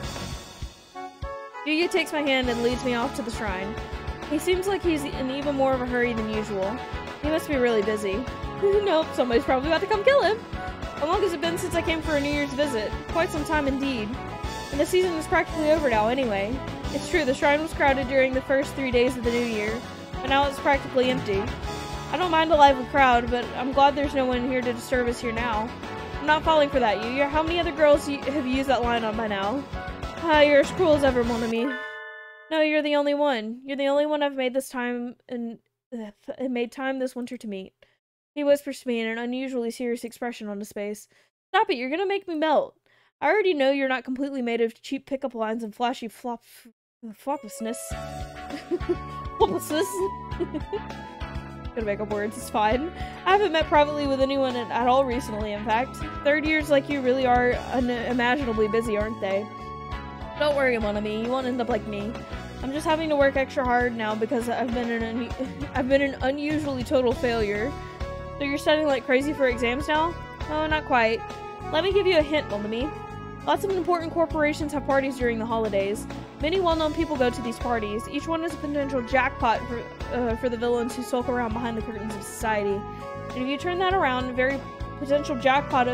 Yuya takes my hand and leads me off to the shrine. He seems like he's in even more of a hurry than usual. He must be really busy. Nope, somebody's probably about to come kill him. How long has it been since I came for a New Year's visit? Quite some time indeed. And the season is practically over now anyway. It's true, the shrine was crowded during the first 3 days of the new year, but now it's practically empty. I don't mind a lively crowd, but I'm glad there's no one here to disturb us here now. I'm not falling for that, Yuya. How many other girls have you used that line on by now? You're as cruel as ever, mon ami. No, you're the only one. You're the only one I've made this time and made time this winter to meet. He whispers to me in an unusually serious expression on his face. Stop it, you're gonna make me melt. I already know you're not completely made of cheap pickup lines and flashy flopplessness. Gonna make up words, it's fine. I haven't met privately with anyone at all recently, in fact. 3rd years like you really are unimaginably busy, aren't they? Don't worry, mon ami, you won't end up like me. I'm just having to work extra hard now because I've been an unusually total failure. So you're studying like crazy for exams now? Oh, not quite. Let me give you a hint, mon ami. Lots of important corporations have parties during the holidays. Many well-known people go to these parties. Each one is a potential jackpot for the villains who sulk around behind the curtains of society. And if you turn that around, a very potential jackpot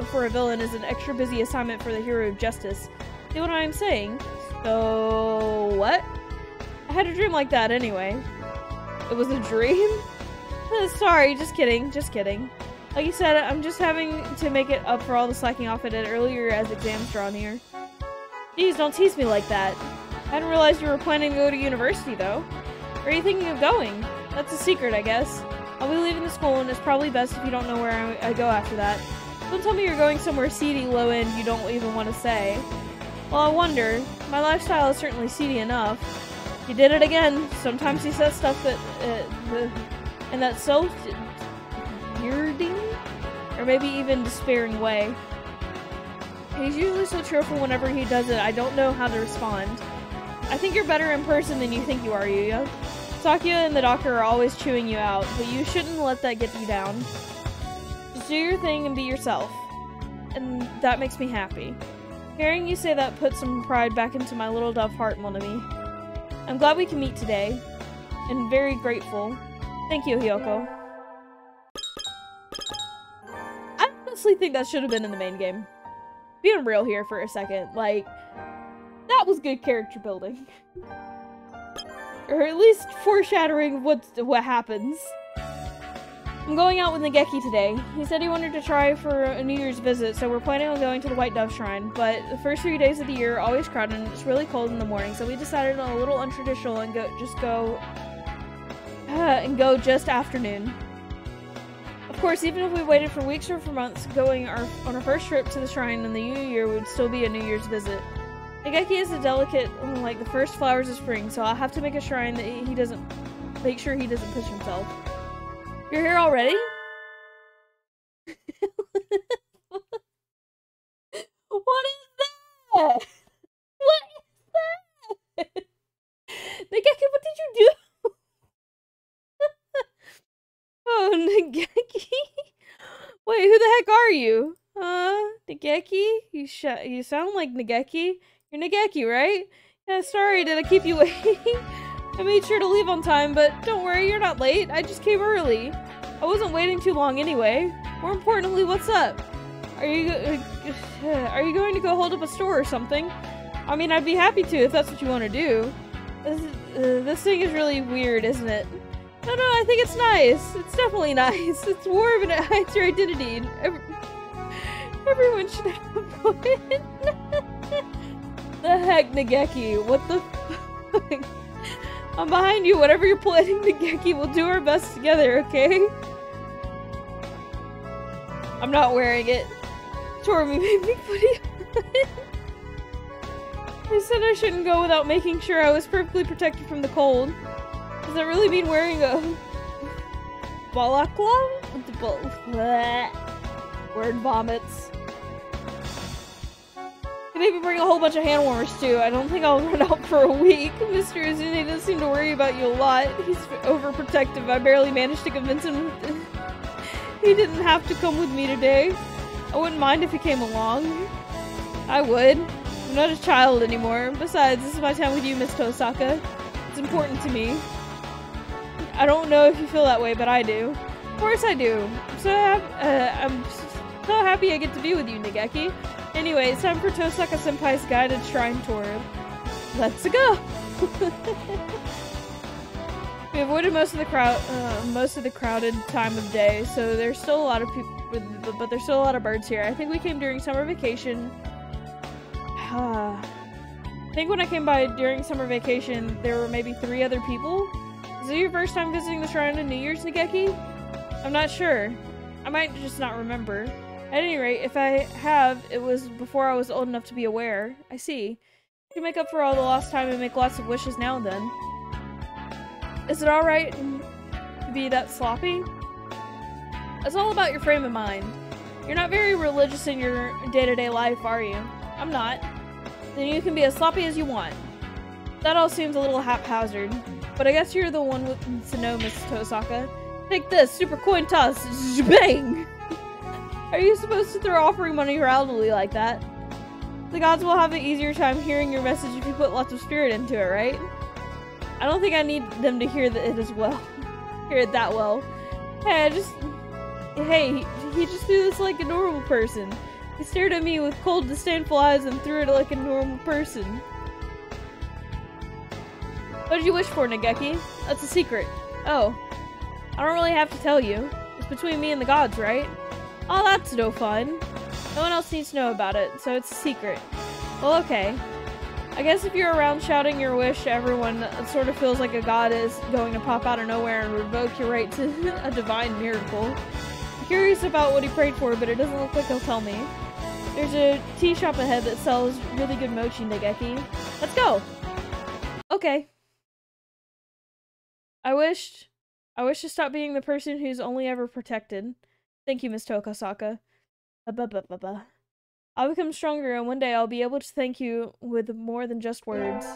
for a villain is an extra busy assignment for the hero of justice. See what I'm saying? So... what? I had a dream like that anyway. It was a dream? Sorry, just kidding, just kidding. Like you said, I'm just having to make it up for all the slacking off I did earlier as exams draw near. Geez, don't tease me like that. I hadn't realized you were planning to go to university, though. Where are you thinking of going? That's a secret, I guess. I'll be leaving the school, and it's probably best if you don't know where I go after that. Don't tell me you're going somewhere seedy, low-end you don't even want to say. Well, I wonder. My lifestyle is certainly seedy enough. You did it again. Sometimes he says stuff that, in that self-weirding, or maybe even despairing way. He's usually so cheerful whenever he does it, I don't know how to respond. I think you're better in person than you think you are, Yuya. Sakuya and the doctor are always chewing you out, but you shouldn't let that get you down. Just do your thing and be yourself. And that makes me happy. Hearing you say that puts some pride back into my little dove heart, mon ami. I'm glad we can meet today, and very grateful. Thank you, Hiyoko. I honestly think that should have been in the main game. Being real here for a second, like, that was good character building. Or at least foreshadowing what happens. I'm going out with Nageki today. He said he wanted to try for a New Year's visit, so we're planning on going to the White Dove Shrine, but the first 3 days of the year are always crowded and it's really cold in the morning, so we decided on a little untraditional and go just afternoon. Of course, even if we waited for weeks or for months, going on our first trip to the shrine in the new year would still be a New Year's visit. Nageki is a delicate, like the first flowers of spring, so I'll have to make a shrine that make sure he doesn't push himself. You're here already? What is that? What is that? Nageki, what did you do? Nageki? Wait, who the heck are you? Nageki? You sound like Nageki. You're Nageki, right? Yeah, sorry, did I keep you waiting? I made sure to leave on time, but don't worry, you're not late. I just came early. I wasn't waiting too long anyway. More importantly, what's up? Are you going to go hold up a store or something? I mean, I'd be happy to if that's what you want to do. This thing is really weird, isn't it? No, I think it's nice. It's definitely nice. It's more of an hides your identity. Everyone should have fun. The heck, Nageki? What the fuck? I'm behind you. Whatever you're planning, Nageki, we'll do our best together, okay? I'm not wearing it. Torumi made me put it on. I said I shouldn't go without making sure I was perfectly protected from the cold. Does that really mean wearing a balaclava? Word vomits. Maybe bring a whole bunch of hand warmers too. I don't think I'll run out for a week. Mr. Izune does seem to worry about you a lot. He's overprotective. I barely managed to convince him he didn't have to come with me today. I wouldn't mind if he came along. I would. I'm not a child anymore. Besides, this is my time with you, Miss Tosaka. It's important to me. I don't know if you feel that way, but I do. Of course I do. I'm so happy I get to be with you, Nageki. Anyway, it's time for Tosaka Senpai's guided shrine tour. Let's go! We avoided most of the crowded time of day, so there's still a lot of people, but there's still a lot of birds here. I think we came during summer vacation. I think when I came by during summer vacation, there were maybe 3 other people. Is it your first time visiting the shrine on New Year's, Nageki? I'm not sure. I might just not remember. At any rate, if I have, it was before I was old enough to be aware. I see. You can make up for all the lost time and make lots of wishes now and then. Is it alright to be that sloppy? It's all about your frame of mind. You're not very religious in your day-to-day life, are you? I'm not. Then you can be as sloppy as you want. That all seems a little haphazard. But I guess you're the one with to know, Miss Tosaka. Take this, super coin toss, bang! Are you supposed to throw offering money rowdily like that? The gods will have an easier time hearing your message if you put lots of spirit into it, right? I don't think I need them to hear it as well. Hear it that well. Hey, he just threw this like a normal person. He stared at me with cold, disdainful eyes and threw it like a normal person. What did you wish for, Nageki? That's a secret. Oh. I don't really have to tell you. It's between me and the gods, right? Oh, that's no fun. No one else needs to know about it, so it's a secret. Well, okay. I guess if you're around shouting your wish, everyone sort of feels like a god is going to pop out of nowhere and revoke your right to a divine miracle. I'm curious about what he prayed for, but it doesn't look like he'll tell me. There's a tea shop ahead that sells really good mochi, Nageki. Let's go! Okay. I wish to stop being the person who's only ever protected. Thank you, Miss Tosaka. I'll become stronger, and one day I'll be able to thank you with more than just words.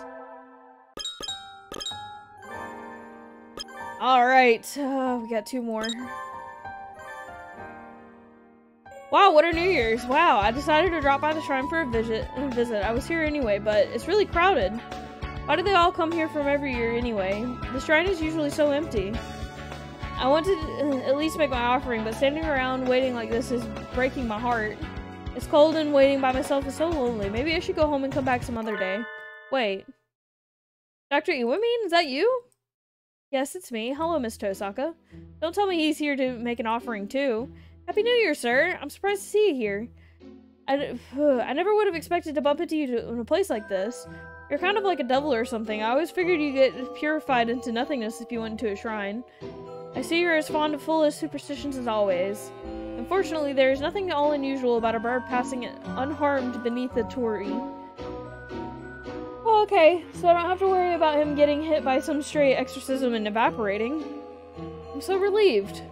Alright, we got 2 more. Wow, what are New Year's? Wow, I decided to drop by the shrine for a visit. I was here anyway, but it's really crowded. Why do they all come here from every year anyway? The shrine is usually so empty. I want to at least make my offering, but standing around waiting like this is breaking my heart. It's cold and waiting by myself is so lonely. Maybe I should go home and come back some other day. Wait. Dr. Iwamine, is that you? Yes, it's me. Hello, Miss Tosaka. Don't tell me he's here to make an offering too. Happy New Year, sir. I'm surprised to see you here. I never would have expected to bump into you in a place like this. You're kind of like a devil or something. I always figured you'd get purified into nothingness if you went into a shrine. I see you're as fond of foolish superstitions as always. Unfortunately, there is nothing at all unusual about a bird passing unharmed beneath a torii. Well, okay, so I don't have to worry about him getting hit by some stray exorcism and evaporating. I'm so relieved.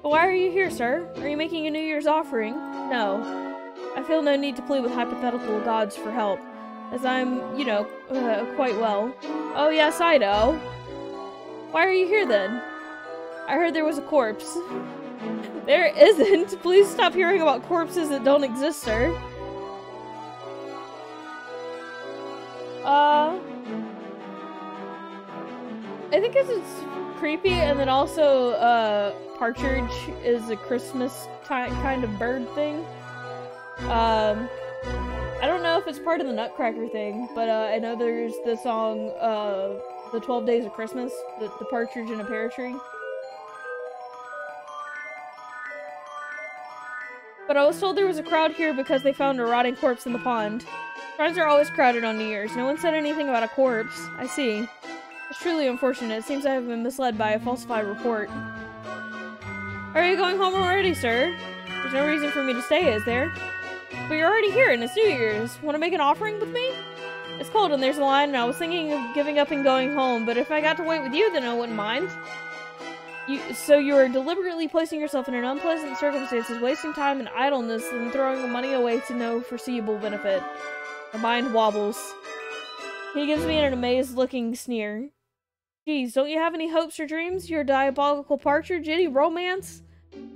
But why are you here, sir? Are you making a New Year's offering? No. I feel no need to plead with hypothetical gods for help, as I'm, you know, quite well. Oh yes, I know. Why are you here then? I heard there was a corpse. There isn't. Please stop hearing about corpses that don't exist, sir. I think it's creepy, and then also, partridge is a Christmas kind of bird thing. I don't know if it's part of the Nutcracker thing, but, I know there's the song, the 12 Days of Christmas, the partridge in a pear tree. But I was told there was a crowd here because they found a rotting corpse in the pond. Shrines are always crowded on New Year's. No one said anything about a corpse. I see. It's truly unfortunate. It seems I have been misled by a falsified report. Are you going home already, sir? There's no reason for me to stay, is there? But you're already here and it's New Year's. Want to make an offering with me? It's cold and there's a line and I was thinking of giving up and going home, but if I got to wait with you, then I wouldn't mind. So you are deliberately placing yourself in an unpleasant circumstances, wasting time and idleness, and throwing the money away to no foreseeable benefit. My mind wobbles. He gives me an amazed-looking sneer. Geez, don't you have any hopes or dreams? Your diabolical partridge, any romance?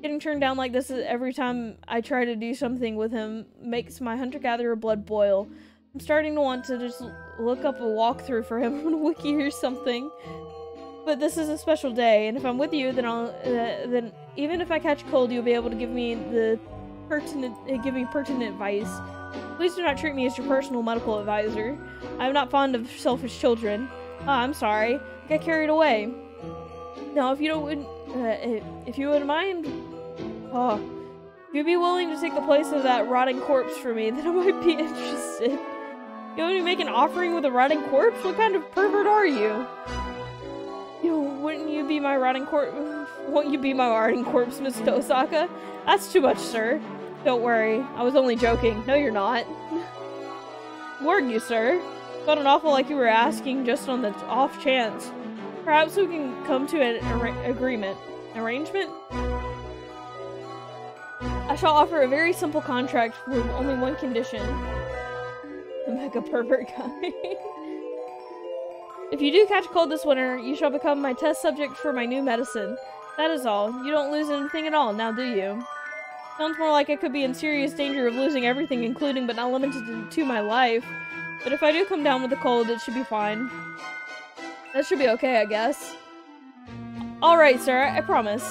Getting turned down like this every time I try to do something with him makes my hunter-gatherer blood boil. I'm starting to want to just look up a walkthrough for him on Wiki or something. But this is a special day, and if I'm with you, then then even if I catch cold, you'll be able to give me pertinent advice. Please do not treat me as your personal medical advisor. I am not fond of selfish children. I'm sorry. I got carried away. Now, if you wouldn't mind, if you'd be willing to take the place of that rotting corpse for me, then I might be interested. You want me to make an offering with a rotting corpse? What kind of pervert are you? Wouldn't you be my rotting corpse? Won't you be my rotting corpse, Miss Tosaka? That's too much, sir. Don't worry. I was only joking. No, you're not. Weren't you, sir? Felt an awful like you were asking just on the off chance. Perhaps we can come to an agreement. Arrangement? I shall offer a very simple contract with only one condition. The mega pervert guy. If you do catch cold this winter, you shall become my test subject for my new medicine. That is all. You don't lose anything at all, now do you? Sounds more like I could be in serious danger of losing everything, including but not limited to my life. But if I do come down with a cold, it should be fine. That should be okay, I guess. Alright, sir, I promise.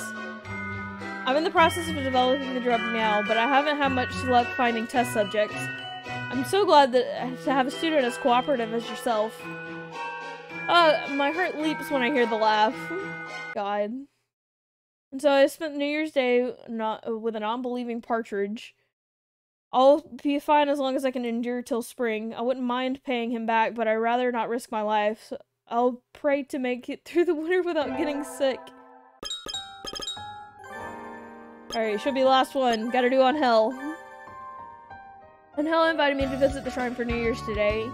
I'm in the process of developing the drug now, but I haven't had much luck finding test subjects. I'm so glad to have a student as cooperative as yourself. My heart leaps when I hear the laugh. God. And so I spent New Year's Day with a non-believing partridge. I'll be fine as long as I can endure till spring. I wouldn't mind paying him back, but I'd rather not risk my life. So I'll pray to make it through the winter without getting sick. Alright, should be the last one. Gotta do Angel. Angel invited me to visit the shrine for New Year's today.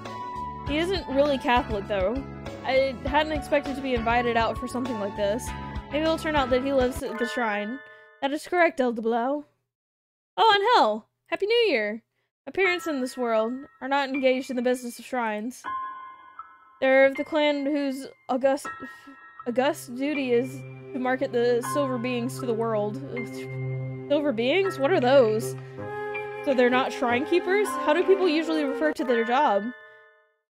He isn't really Catholic, though. I hadn't expected to be invited out for something like this. Maybe it'll turn out that he lives at the shrine. That is correct, Eldeblow. Oh, Angel! Happy New Year! My parents in this world are not engaged in the business of shrines. They're of the clan whose august duty is to market the silver beings to the world. Silver beings? What are those? So they're not shrine keepers? How do people usually refer to their job?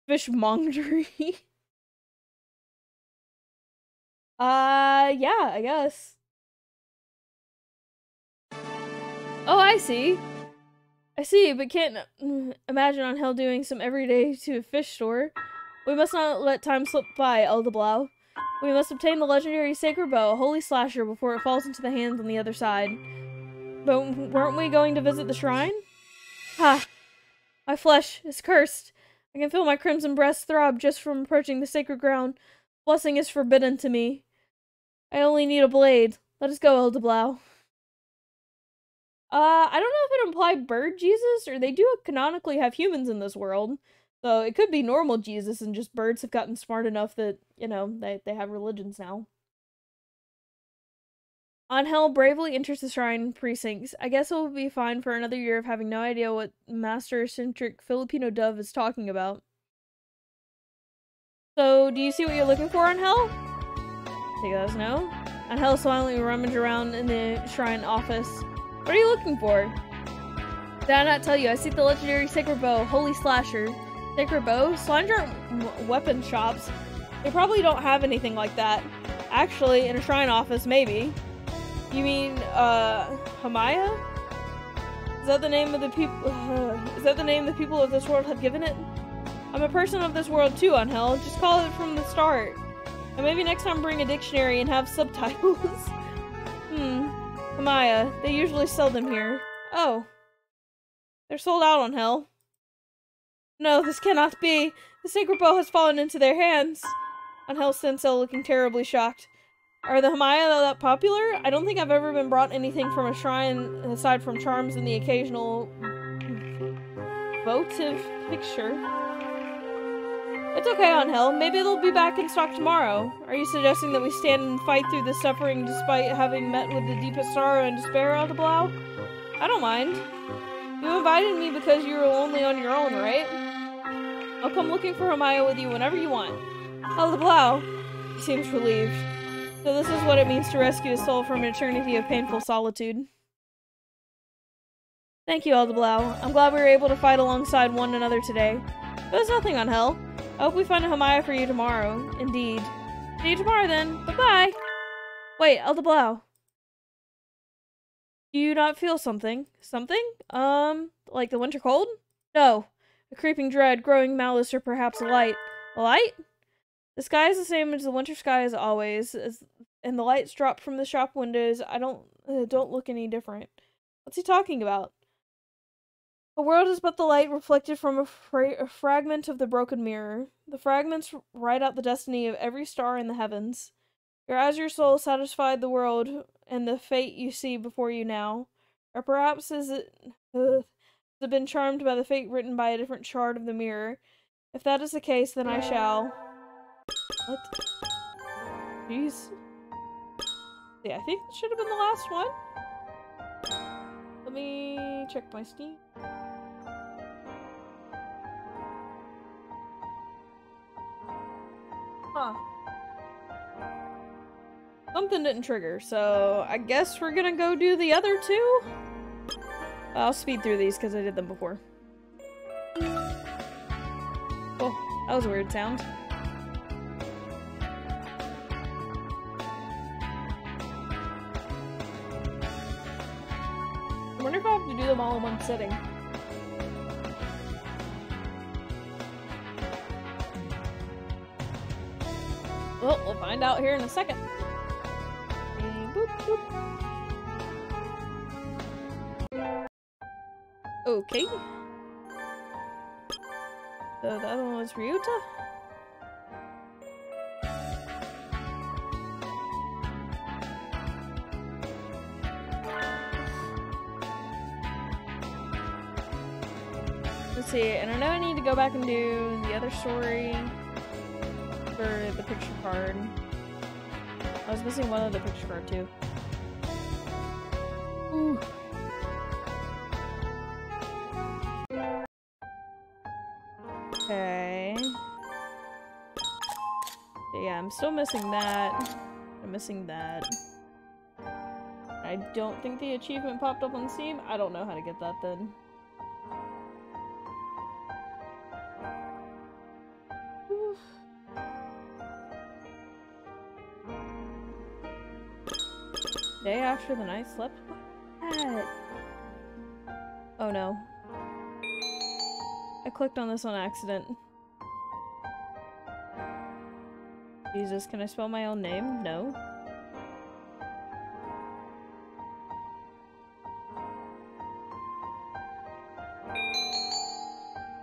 Fishmongery? Yeah, I guess. Oh, I see. I see, but can't imagine Angel doing some everyday to a fish store. We must not let time slip by, Eldeblow. We must obtain the legendary sacred bow, a holy slasher, before it falls into the hands on the other side. But weren't we going to visit the shrine? Ha! My flesh is cursed. I can feel my crimson breast throb just from approaching the sacred ground. Blessing is forbidden to me. I only need a blade. Let us go, Eldeblow. I don't know if it implied bird Jesus, or they do canonically have humans in this world. So it could be normal Jesus, and just birds have gotten smart enough that, you know, they have religions now. Angel bravely enters the shrine precincts. I guess it will be fine for another year of having no idea what master-centric Filipino dove is talking about. So, do you see what you're looking for, Angel? Take that as no. Angel silently rummaged around in the shrine office. What are you looking for? Did I not tell you? I seek the legendary Sacred Bow, Holy Slasher. Sacred Bow? Slimes aren't weapon shops. They probably don't have anything like that. Actually, in a shrine office, maybe. You mean, Hamaya? Is that the name of the people? Is that the name the people of this world have given it? I'm a person of this world too, Angel. Just call it from the start. And maybe next time bring a dictionary and have subtitles. Hamaya. They usually sell them here. Oh. They're sold out, Angel. No, this cannot be. The Sacred Bow has fallen into their hands. Angel Sensei looking terribly shocked. Are the Hamaya that popular? I don't think I've ever been brought anything from a shrine aside from charms and the occasional votive picture. It's okay, Angel. Maybe they'll be back in stock tomorrow. Are you suggesting that we stand and fight through the suffering despite having met with the deepest sorrow and despair, Aldablau? I don't mind. You invited me because you were lonely on your own, right? I'll come looking for Hamaya with you whenever you want. Aldablau. He seems relieved. So this is what it means to rescue a soul from an eternity of painful solitude. Thank you, Aldablau. I'm glad we were able to fight alongside one another today. But it's nothing, Angel. I hope we find a Hamaya for you tomorrow. Indeed. See you tomorrow then. Bye-bye. Wait, Aldablau. Do you not feel something? Something? Like the winter cold? No. A creeping dread, growing malice, or perhaps a light. A light? The sky is the same as the winter sky as always, and the lights drop from the shop windows. I don't look any different. What's he talking about? The world is but the light reflected from a fragment of the broken mirror. The fragments write out the destiny of every star in the heavens. Your azure soul satisfied the world and the fate you see before you now. Or perhaps has it been charmed by the fate written by a different chart of the mirror? If that is the case, then I shall... What? Jeez. Yeah, I think this should have been the last one. Let me check my Steam. Huh. Something didn't trigger, so I guess we're gonna go do the other two? I'll speed through these because I did them before. Oh, that was a weird sound. I wonder if I have to do them all in one sitting. Well, we'll find out here in a second. And boop, boop. Okay. So the other one was Ryuta? Let's see, and I know I need to go back and do the other story for the picture card. I was missing one of the picture card too. Ooh. Okay. Yeah, I'm still missing that. I'm missing that. I don't think the achievement popped up on Steam. I don't know how to get that then. Oof. Day after the night slept? What? Oh no. I clicked on this on accident. Jesus, can I spell my own name? No.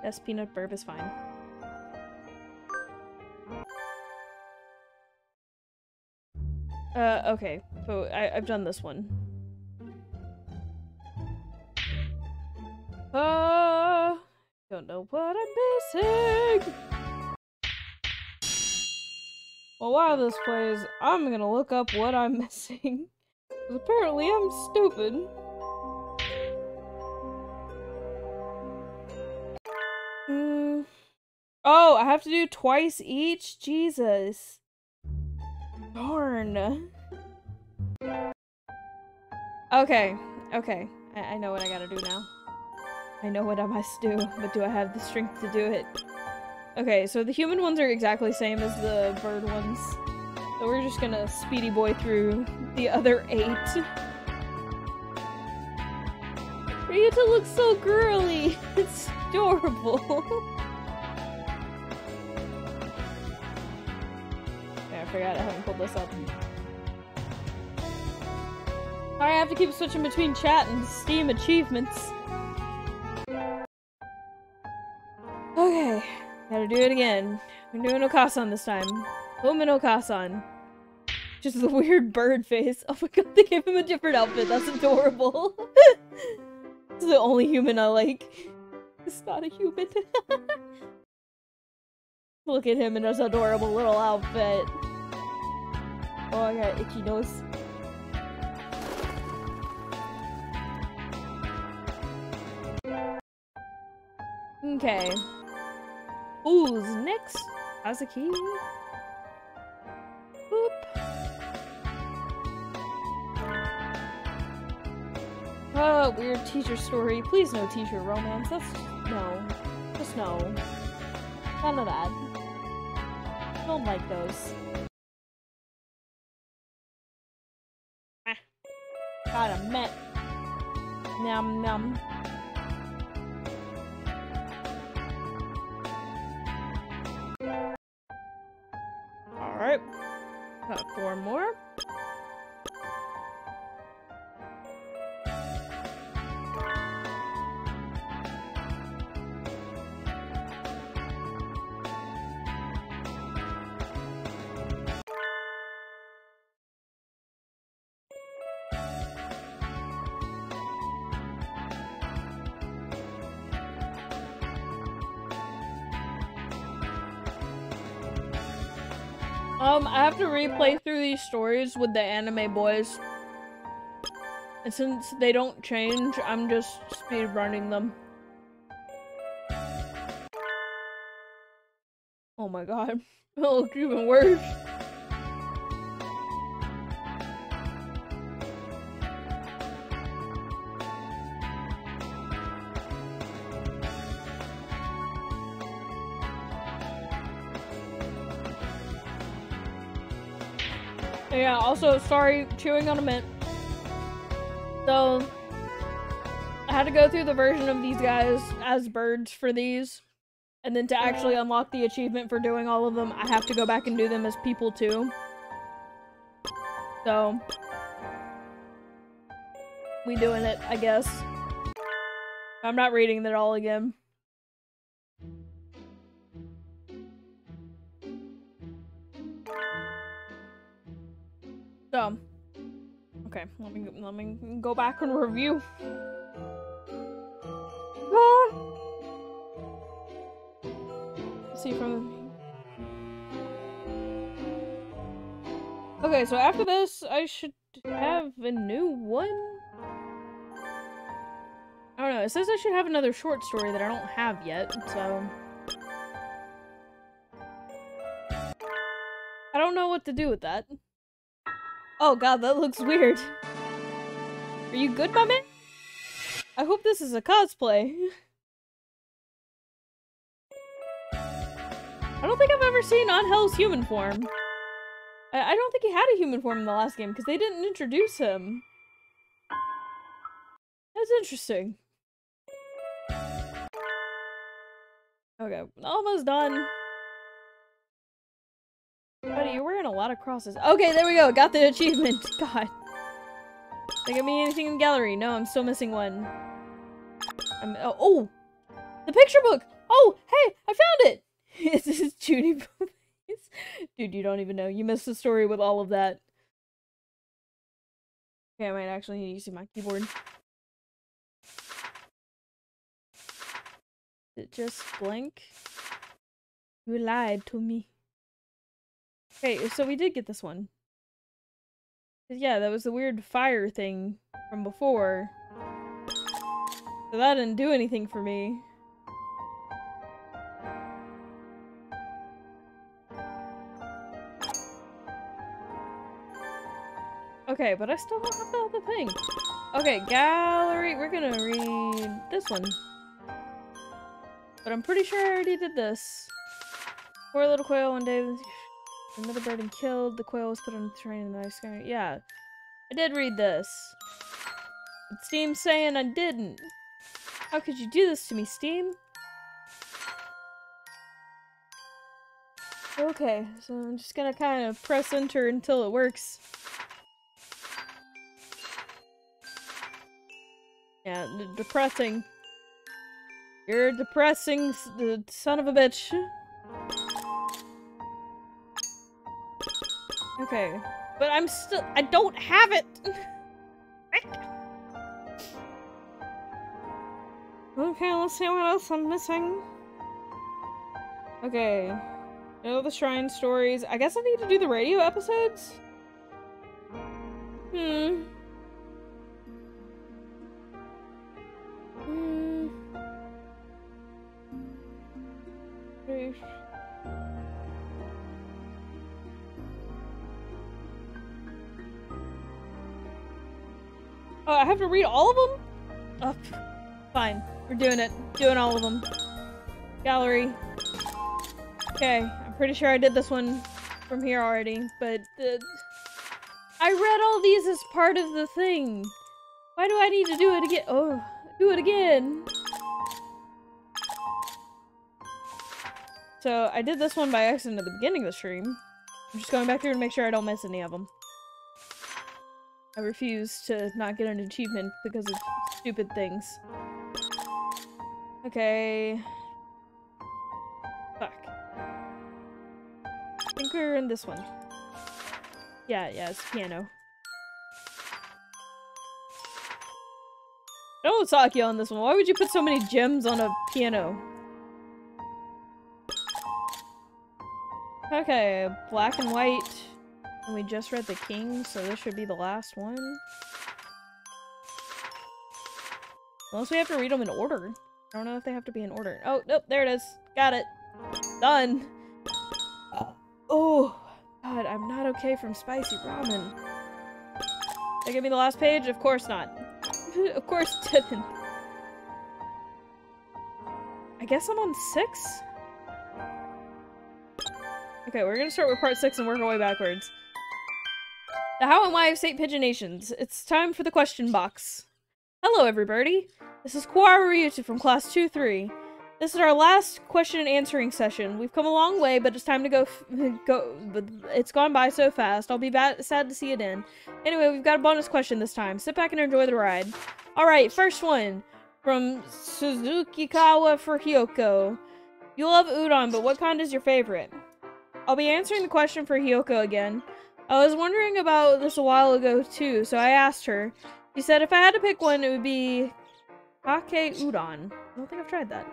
Yes, peanut burp is fine. Okay. So I've done this one. Don't know what I'm missing! Well, while this plays, I'm gonna look up what I'm missing. Apparently I'm stupid. Oh, I have to do twice each? Jesus. Darn. Okay, okay. I know what I gotta do now. I know what I must do, but do I have the strength to do it? Okay, so the human ones are exactly the same as the bird ones. So we're just gonna speedy boy through the other 8. Ryuta looks so girly! It's adorable! Yeah, I forgot I haven't pulled this up. Sorry, I have to keep switching between chat and Steam achievements. Okay, gotta do it again. We're doing Okasan this time. Lumen Okasan. Just the weird bird face. Oh my god, they gave him a different outfit. That's adorable. It's the only human I like. It's not a human. Look at him in his adorable little outfit. Oh, I got itchy nose. Okay. Who's next? Kazuki? Boop. Oh, weird teacher story. Please no teacher romance. That's no. Just no. None of that. Don't like those. Ah. Got a met. Nom nom. Alright. Got 4 more. I have to replay through these stories with the anime boys. And since they don't change, I'm just speedrunning them. Oh my god. It looks even worse. Yeah, also, sorry, chewing on a mint. So, I had to go through the version of these guys as birds for these. And then to actually unlock the achievement for doing all of them, I have to go back and do them as people too. So, we doing it, I guess. I'm not reading it all again. So, okay, let me go back and review. See from. Okay, so after this, I should have a new one. I don't know. It says I should have another short story that I don't have yet, so I don't know what to do with that. Oh god, that looks weird. Are you good, my man? I hope this is a cosplay. I don't think I've ever seen Angel's human form. I don't think he had a human form in the last game, because they didn't introduce him. That's interesting. Okay, almost done. Buddy, you're wearing a lot of crosses. Okay, there we go. Got the achievement. God. Did I get me anything in the gallery? No, I'm still missing one. Oh! The picture book! Oh, hey! I found it! This is Judy. Dude, you don't even know. You missed the story with all of that. Okay, I might actually need to use my keyboard. Did it just blank? You lied to me. Okay, so we did get this one. Yeah, that was the weird fire thing from before. So that didn't do anything for me. Okay, but I still don't have the other thing. Okay, gallery. We're gonna read this one. But I'm pretty sure I already did this. Poor little quail one day. Another bird and killed. The quail was put on the train in the night sky. Yeah. I did read this. But Steam's saying I didn't. How could you do this to me, Steam? Okay, so I'm just gonna kind of press enter until it works. Yeah, depressing. You're depressing, the son of a bitch. Okay, but I don't have it! Okay, let's see what else I'm missing. Okay. The shrine stories. I guess I need to do the radio episodes? Oh, I have to read all of them? Oh, fine. We're doing it. Doing all of them. Gallery. Okay, I'm pretty sure I did this one from here already, but I read all these as part of the thing. Why do I need to do it again? Oh, do it again. So, I did this one by accident at the beginning of the stream. I'm just going back through to make sure I don't miss any of them. I refuse to not get an achievement because of stupid things. Okay. Fuck. I think we're in this one. Yeah, it's piano. No Sakia on this one. Why would you put so many gems on a piano? Okay, black and white. And we just read the king, so this should be the last one. Unless we have to read them in order. I don't know if they have to be in order. Oh, nope, there it is. Got it. Done. Oh, God, I'm not okay from spicy ramen. Did they give me the last page? Of course not. Of course it didn't. I guess I'm on 6? Okay, we're gonna start with part 6 and work our way backwards. The how and why of St. Pigeonations. It's time for the question box. Hello, everybody. This is Kuara Ryuta from class 2-3. This is our last question and answering session. We've come a long way, but it's time to go. But it's gone by so fast. I'll be sad to see it end. Anyway, we've got a bonus question this time. Sit back and enjoy the ride. All right, first one from Suzukikawa for Hiyoko. You love udon, but what kind is your favorite? I'll be answering the question for Hiyoko again. I was wondering about this a while ago too, so I asked her. She said if I had to pick one, it would be Kake udon. I don't think I've tried that.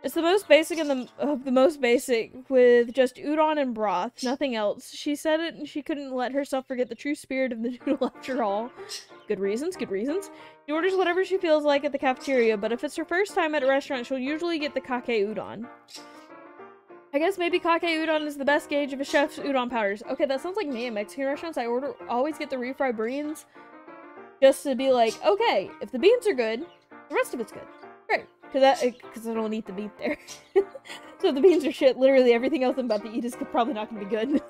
It's the most basic of the most basic, with just udon and broth, nothing else. She said it and she couldn't let herself forget the true spirit of the noodle after all. Good reasons, good reasons. She orders whatever she feels like at the cafeteria, but if it's her first time at a restaurant, she'll usually get the Kake udon. I guess maybe Kake udon is the best gauge of a chef's udon powders. Okay, that sounds like me at Mexican restaurants. I always get the refried beans just to be like, okay, if the beans are good, the rest of it's good. Great. Because I don't eat the meat there. So if the beans are shit, literally everything else I'm about to eat is probably not going to be good.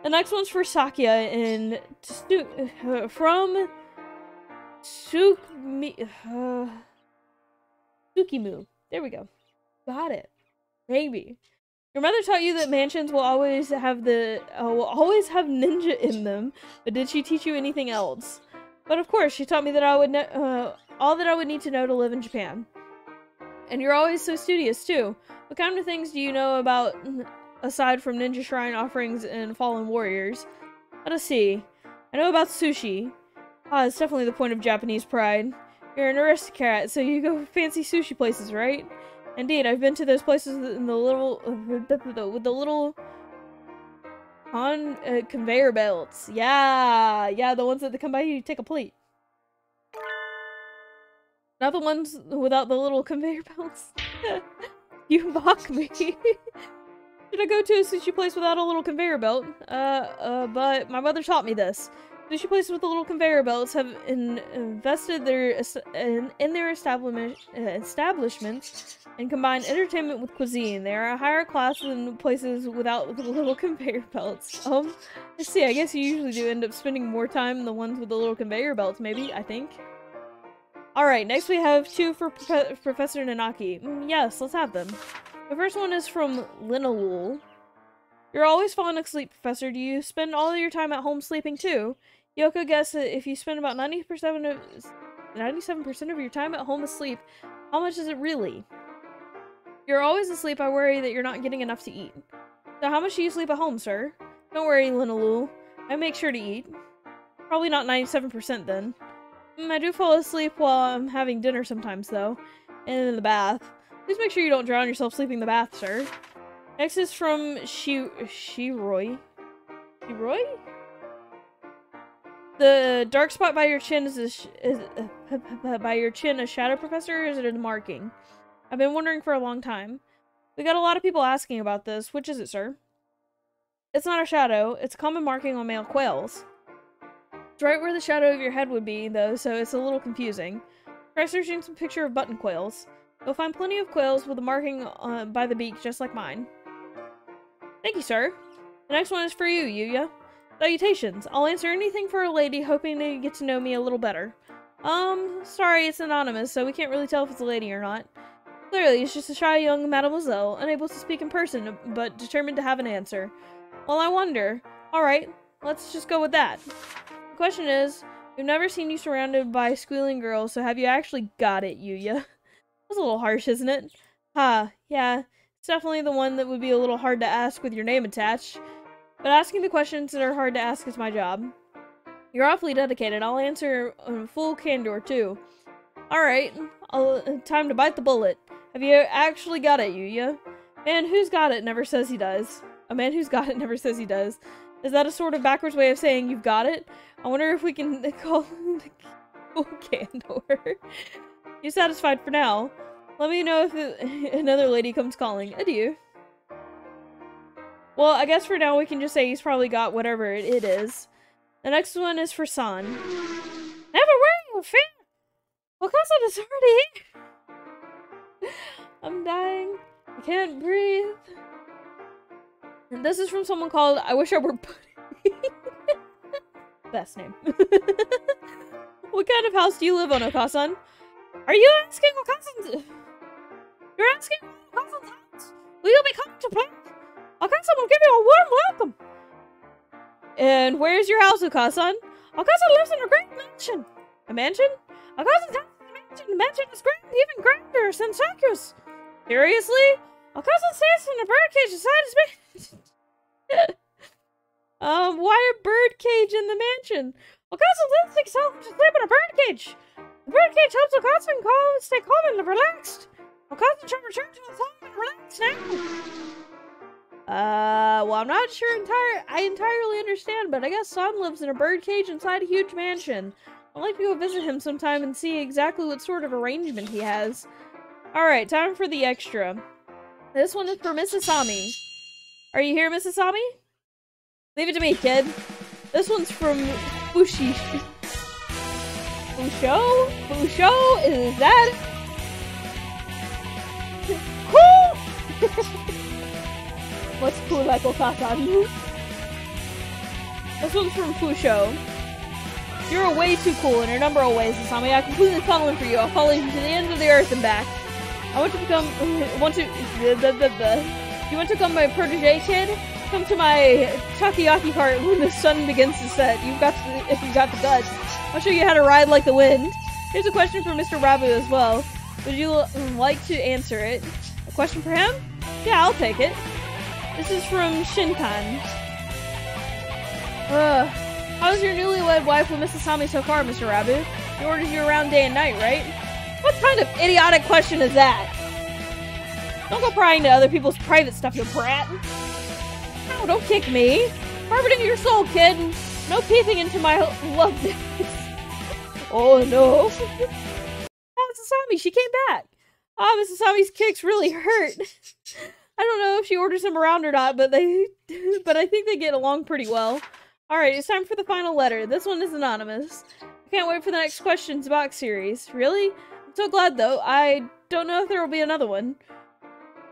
The next one's for Sakia in from Tsukimu. There we go. Got it. Maybe. Your mother taught you that mansions will always have ninja in them, but did she teach you anything else? But of course, she taught me that I would all that I would need to know to live in Japan. And you're always so studious too. What kind of things do you know about aside from ninja shrine offerings and fallen warriors? Let us see. I know about sushi. Ah, it's definitely the point of Japanese pride. You're an aristocrat, so you go fancy sushi places, right? Indeed, I've been to those places in the little with the little conveyor belts. Yeah, the ones that come by you take a plate. Not the ones without the little conveyor belts. You mock me. Should I go to a sushi place without a little conveyor belt? But my mother taught me this. Sushi places with the little conveyor belts have invested in their establishments and combine entertainment with cuisine. They are a higher class than places without the little conveyor belts. I see. I guess you usually do end up spending more time than the ones with the little conveyor belts, maybe, I think. Alright, next we have two for Professor Nanaki. Yes, let's have them. The first one is from Linalul. You're always falling asleep, Professor. Do you spend all of your time at home sleeping too? Yoko guessed that if you spend about 97% of your time at home asleep, how much is it really? You're always asleep. I worry that you're not getting enough to eat. So how much do you sleep at home, sir? Don't worry, Linalul. I make sure to eat. Probably not 97% then. I do fall asleep while I'm having dinner sometimes, though. And in the bath. Please make sure you don't drown yourself sleeping in the bath, sir. Next is from Shiroi. Shiroi? The dark spot by your chin is by your chin a shadow, Professor, or is it a marking? I've been wondering for a long time. We got a lot of people asking about this. Which is it, sir? It's not a shadow. It's a common marking on male quails. It's right where the shadow of your head would be, though, so it's a little confusing. Try searching some picture of button quails. You'll find plenty of quails with a marking by the beak, just like mine. Thank you, sir. The next one is for you, Yuya. Salutations. I'll answer anything for a lady, hoping to get to know me a little better. Sorry, it's anonymous, so we can't really tell if it's a lady or not. Clearly, it's just a shy young mademoiselle, unable to speak in person, but determined to have an answer. Well, I wonder. Alright, let's just go with that. The question is, we've never seen you surrounded by squealing girls, so have you actually got it, Yuya? That's a little harsh, isn't it? Yeah. It's definitely the one that would be a little hard to ask with your name attached. But asking the questions that are hard to ask is my job. You're awfully dedicated. I'll answer full candor, too. Alright, time to bite the bullet. Have you actually got it, Yuya? Man who's got it never says he does. A man who's got it never says he does. Is that a sort of backwards way of saying you've got it? I wonder if we can call full candor. You satisfied for now? Let me know if another lady comes calling. Adieu. Well, I guess for now we can just say he's probably got whatever it is. The next one is for San. Never worry, you fear! Wakasa is already here! I'm dying. I can't breathe. And this is from someone called I Wish I Were Buddy. Best name. What kind of house do you live on, Okasan? Are you asking Okasan? You're asking Okasan's house? Will you be coming to play? Okasan will give you a warm welcome. And where's your house, Okasan? Okasan lives in a great mansion. A mansion? Okasan's house is a mansion. The mansion is great, even grander than Saku's. Seriously? Okasan stays in a birdcage inside his mansion. Why a birdcage in the mansion? Okasan lives himself to sleep in a birdcage. The birdcage helps Okasan stay calm and relaxed. Okasan should return to his home and relax now. Well, I'm not sure I entirely understand, but I guess San lives in a birdcage inside a huge mansion. I'd like to go visit him sometime and see exactly what sort of arrangement he has. Alright, time for the extra. This one is for Mrs. Sami. Are you here, Mrs. Sami? Leave it to me, kid. This one's from Fushi. Fusho? Fusho? Is that cool? What's cool like Okasan? This one's from Fusho. You're way too cool in a number of ways, Asami. I completely fallen for you. I'll follow you to the end of the earth and back. I want to become... You want to become my protege, kid? Come to my takoyaki cart when the sun begins to set. If you've got the guts. I'll show you how to ride like the wind. Here's a question for Mr. Rabu as well. Would you like to answer it? A question for him? Yeah, I'll take it. This is from Shinkan. How's your newlywed wife with Mrs. Sami so far, Mr. Rabu? She orders you around day and night, right? What kind of idiotic question is that? Don't go prying to other people's private stuff, you brat. No, don't kick me. Carve it into your soul, kid. No peeping into my love days. Oh no. Mrs. Sami, she came back. Mrs. Sami's kicks really hurt. I don't know if she orders him around or not, but I think they get along pretty well. Alright, it's time for the final letter. This one is anonymous. I can't wait for the next questions box series. Really? I'm so glad, though. I don't know if there will be another one.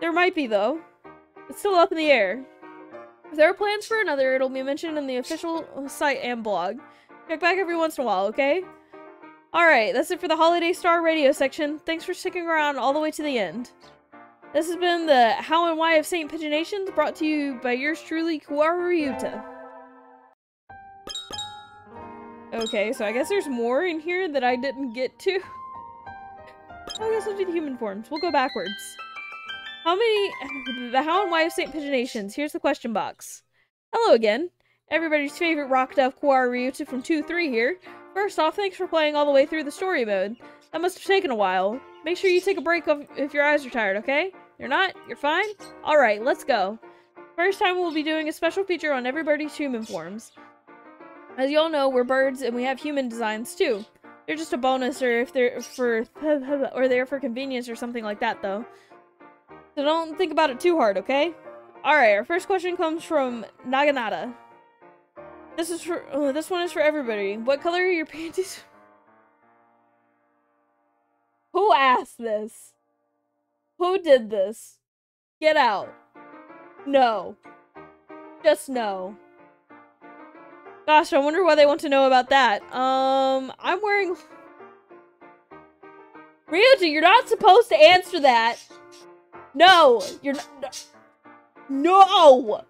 There might be, though. It's still up in the air. If there are plans for another, it'll be mentioned in the official site and blog. Check back every once in a while, okay? Alright, that's it for the Holiday Star Radio section. Thanks for sticking around all the way to the end. This has been the How and Why of St. Pigeonations, brought to you by yours truly, Kaworu Ryuta. Okay, so I guess there's more in here that I didn't get to. I guess we'll do the human forms. We'll go backwards. The How and Why of St. Pigeonations. Here's the question box. Hello again. Everybody's favorite rock dove Kaworu Ryuta from 2-3 here. First off, thanks for playing all the way through the story mode. That must have taken a while. Make sure you take a break if your eyes are tired, okay? You're not? You're fine? Alright, let's go. First time we'll be doing a special feature on everybody's human forms. As you all know, we're birds and we have human designs too. They're just a bonus or if they're for convenience or something like that though. So don't think about it too hard, okay? Alright, our first question comes from Naganata. This one is for everybody. What color are your panties? Who asked this? Who did this? Get out. No. Just no. Gosh, I wonder what they want to know about that. I'm wearing... Ryuta, you're not supposed to answer that. No! You're not... No!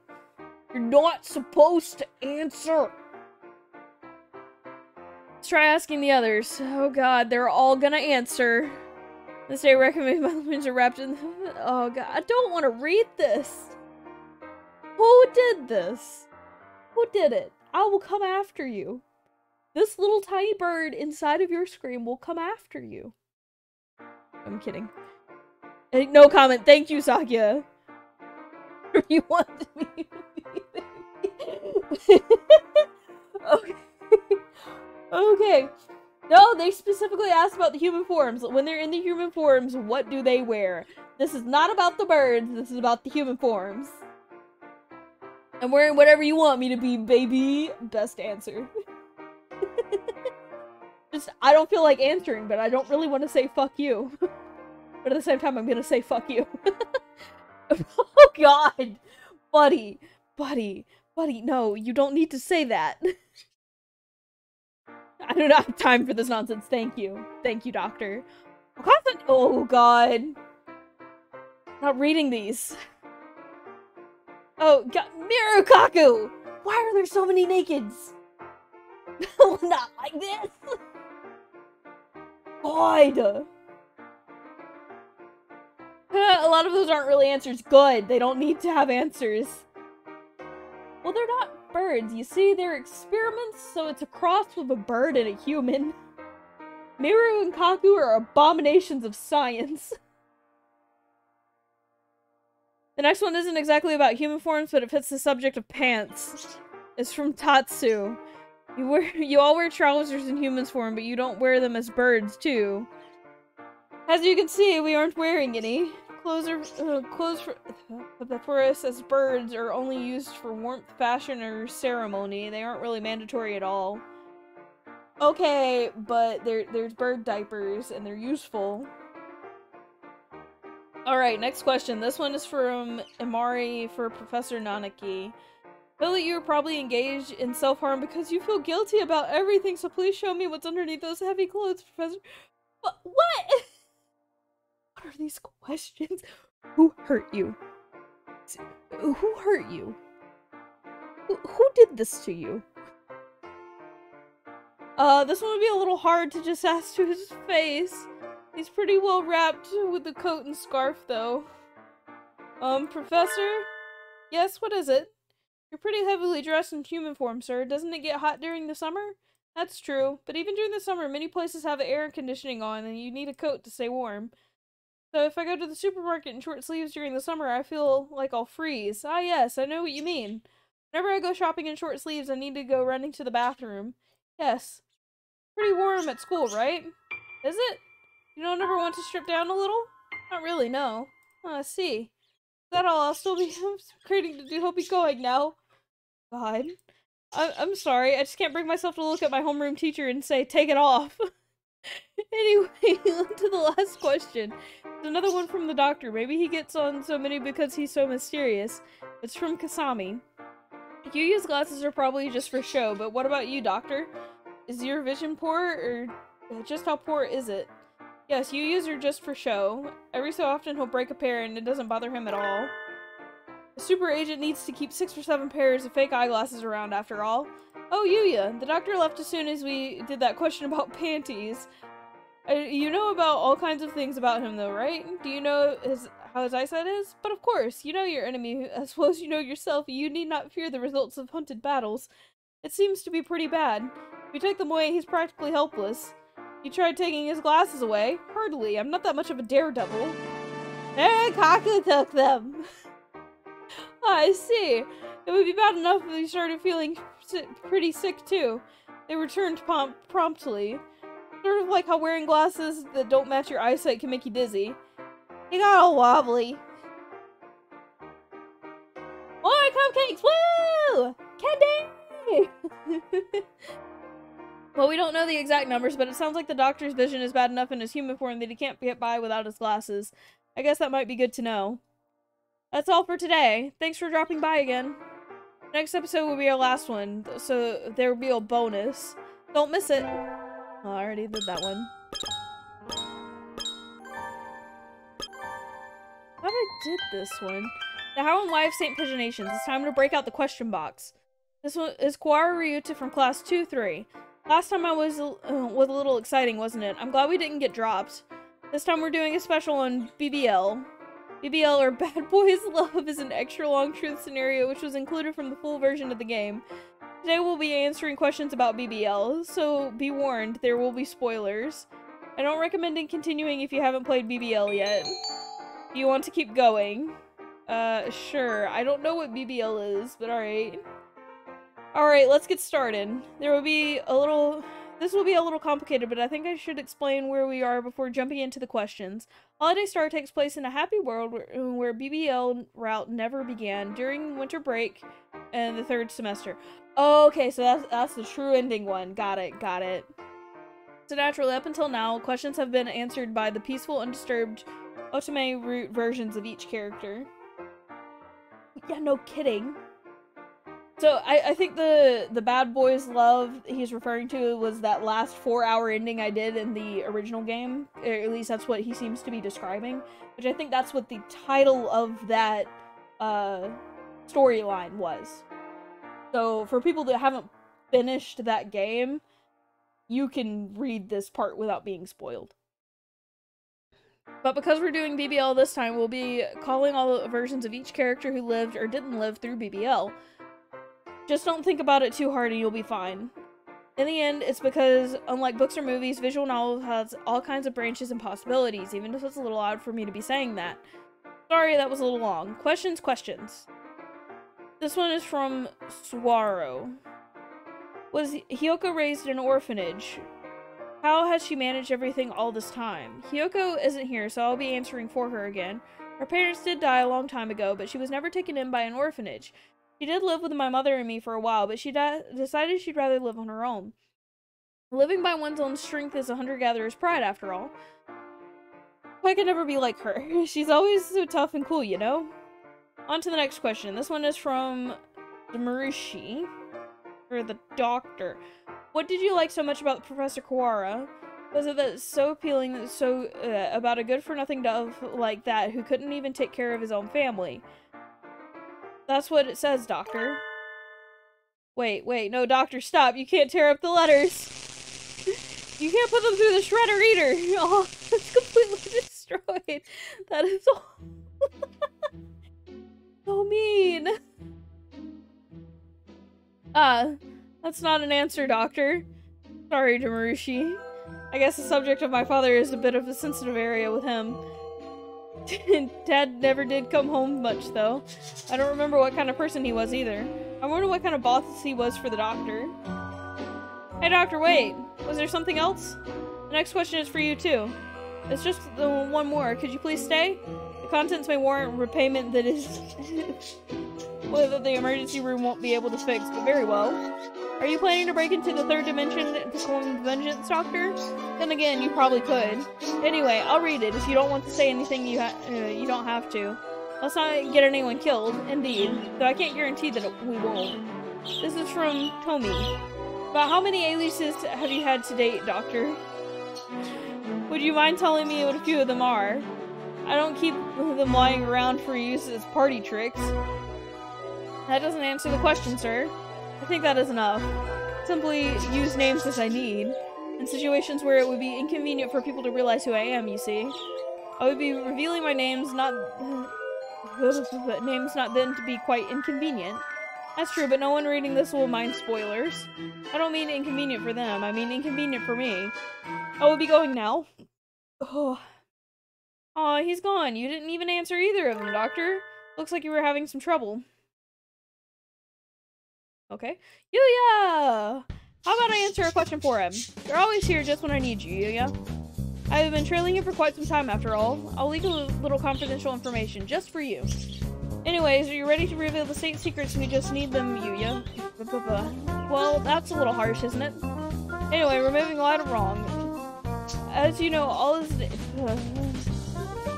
You're not supposed to answer. Let's try asking the others. Oh god, they're all gonna answer. This day recommended by the winds are wrapped in... Oh god, I don't want to read this. Who did this? Who did it? I will come after you. This little tiny bird inside of your screen will come after you. I'm kidding. No comment. Thank you, Sakya. You wanted me to be okay. Okay. No, they specifically asked about the human forms. When they're in the human forms, what do they wear? This is not about the birds. This is about the human forms. I'm wearing whatever you want me to be, baby. Best answer. Just, I don't feel like answering, but I don't really want to say fuck you. But at the same time, I'm gonna say fuck you. Oh god! Buddy, no, you don't need to say that. I do not have time for this nonsense, thank you. Thank you, doctor. Oh god. Not reading these. Oh god, Mirukaku! Why are there so many nakeds? Not like this! God! A lot of those aren't really answers. Good. They don't need to have answers. Well, they're not birds. You see, they're experiments, so it's a cross with a bird and a human. Miru and Kaku are abominations of science. The next one isn't exactly about human forms, but it fits the subject of pants. It's from Tatsu. You all wear trousers in human's form, but you don't wear them as birds, too. As you can see, we aren't wearing any. Clothes for us as birds are only used for warmth, fashion, or ceremony. They aren't really mandatory at all. Okay, but there's bird diapers, and they're useful. Alright, next question. This one is from Imari for Professor Nanaki. I feel that you are probably engaged in self-harm because you feel guilty about everything, so please show me what's underneath those heavy clothes, Professor. What? What are these questions? Who hurt you? Who hurt you? Who did this to you? This one would be a little hard to just ask to his face. He's pretty well wrapped with the coat and scarf, though. Professor? Yes, what is it? You're pretty heavily dressed in human form, sir. Doesn't it get hot during the summer? That's true, but even during the summer, many places have air conditioning on, and you need a coat to stay warm. So if I go to the supermarket in short sleeves during the summer, I feel like I'll freeze. Ah yes, I know what you mean. Whenever I go shopping in short sleeves, I need to go running to the bathroom. Yes. Pretty warm at school, right? Is it? You don't ever want to strip down a little? Not really, no. Oh, I see. Is that all? I'll still be creating to do Hopi going now. God. I'm sorry, I just can't bring myself to look at my homeroom teacher and say, take it off. Anyway, on to the last question. It's another one from the doctor. Maybe he gets on so many because he's so mysterious. It's from Kasami. Yuya's glasses are probably just for show, but what about you, doctor? Is your vision poor, or just how poor is it? Yes, Yuya's are just for show. Every so often he'll break a pair and it doesn't bother him at all. A super agent needs to keep 6 or 7 pairs of fake eyeglasses around after all. Oh, Yuya! The doctor left as soon as we did that question about panties. You know about all kinds of things about him though, right? Do you know how his eyesight is? But of course, you know your enemy as well as you know yourself. You need not fear the results of hunted battles. It seems to be pretty bad. If you take them away, he's practically helpless. You tried taking his glasses away? Hardly. I'm not that much of a daredevil. Hey, Kaku took them! I see. It would be bad enough if you started feeling pretty sick too. They returned promptly. Sort of like how wearing glasses that don't match your eyesight can make you dizzy. You got all wobbly. More cupcakes! Woo! Candy! Well, we don't know the exact numbers, but it sounds like the doctor's vision is bad enough in his human form that he can't get by without his glasses. I guess that might be good to know. That's all for today. Thanks for dropping by again. Next episode will be our last one, so there will be a bonus. Don't miss it. Oh, I already did that one. I thought I did this one. The How and Why of St. Pigeonations. It's time to break out the question box. This one is Kawara Ryuta from class 2-3. Last time I was a little exciting, wasn't it? I'm glad we didn't get dropped. This time we're doing a special on BBL. BBL, or Bad Boys Love, is an extra long truth scenario which was included from the full version of the game. Today we'll be answering questions about BBL, so be warned, there will be spoilers. I don't recommend continuing if you haven't played BBL yet. Do you want to keep going? Sure. I don't know what BBL is, but alright. Alright, let's get started. This will be a little complicated, but I think I should explain where we are before jumping into the questions. Holiday Star takes place in a happy world where BBL route never began, during winter break and the 3rd semester. Okay, so that's the true ending one. Got it. So naturally, up until now, questions have been answered by the peaceful, undisturbed Otome root versions of each character. Yeah, no kidding. So I think the Bad Boys Love he's referring to was that last 4-hour ending I did in the original game. Or at least that's what he seems to be describing. Which I think that's what the title of that storyline was. So for people that haven't finished that game, you can read this part without being spoiled. But because we're doing BBL this time, we'll be calling all the versions of each character who lived or didn't live through BBL. Just don't think about it too hard and you'll be fine. In the end, it's because, unlike books or movies, visual novel has all kinds of branches and possibilities, even if it's a little odd for me to be saying that. Sorry, that was a little long. Questions. This one is from Swaro. Was Hiyoko raised in an orphanage? How has she managed everything all this time? Hiyoko isn't here, so I'll be answering for her again. Her parents did die a long time ago, but she was never taken in by an orphanage. She did live with my mother and me for a while, but she decided she'd rather live on her own. Living by one's own strength is a hunter-gatherer's pride, after all. I could never be like her. She's always so tough and cool, you know? On to the next question. This one is from Marushi, or the doctor. What did you like so much about Professor Kawara? Was it that so appealing, about a good-for-nothing dove like that who couldn't even take care of his own family? That's what it says, Doctor. Wait, no, Doctor, stop. You can't tear up the letters. You can't put them through the shredder either. Oh, it's completely destroyed. That is all. So mean. That's not an answer, Doctor. Sorry, Marushi. I guess the subject of my father is a bit of a sensitive area with him. Dad never did come home much, though. I don't remember what kind of person he was, either. I wonder what kind of boss he was for the doctor. Hey, Doctor, wait. Was there something else? The next question is for you, too. It's just one more. Could you please stay? The contents may warrant repayment that is... Well, that the emergency room won't be able to fix, but very well. Are you planning to break into the third dimension to claim vengeance, Doctor? Then again, you probably could. Anyway, I'll read it. If you don't want to say anything, you don't have to. Let's not get anyone killed, indeed. Though I can't guarantee that we won't. This is from Tomi. About how many aliases have you had to date, Doctor? Would you mind telling me what a few of them are? I don't keep them lying around for use as party tricks. That doesn't answer the question, sir. I think that is enough. Simply use names as I need. In situations where it would be inconvenient for people to realize who I am, you see. I would be revealing my names, not then to be quite inconvenient. That's true, but no one reading this will mind spoilers. I don't mean inconvenient for them, I mean inconvenient for me. I will be going now. Oh. Aw, he's gone. You didn't even answer either of them, Doctor. Looks like you were having some trouble. Okay. Yuya! How about I answer a question for him? You're always here just when I need you, Yuya. I've been trailing you for quite some time after all. I'll leak a little confidential information just for you. Anyways, are you ready to reveal the state secrets? We just need them, Yuya. Well, that's a little harsh, isn't it? Anyway, we're moving right along. As you know,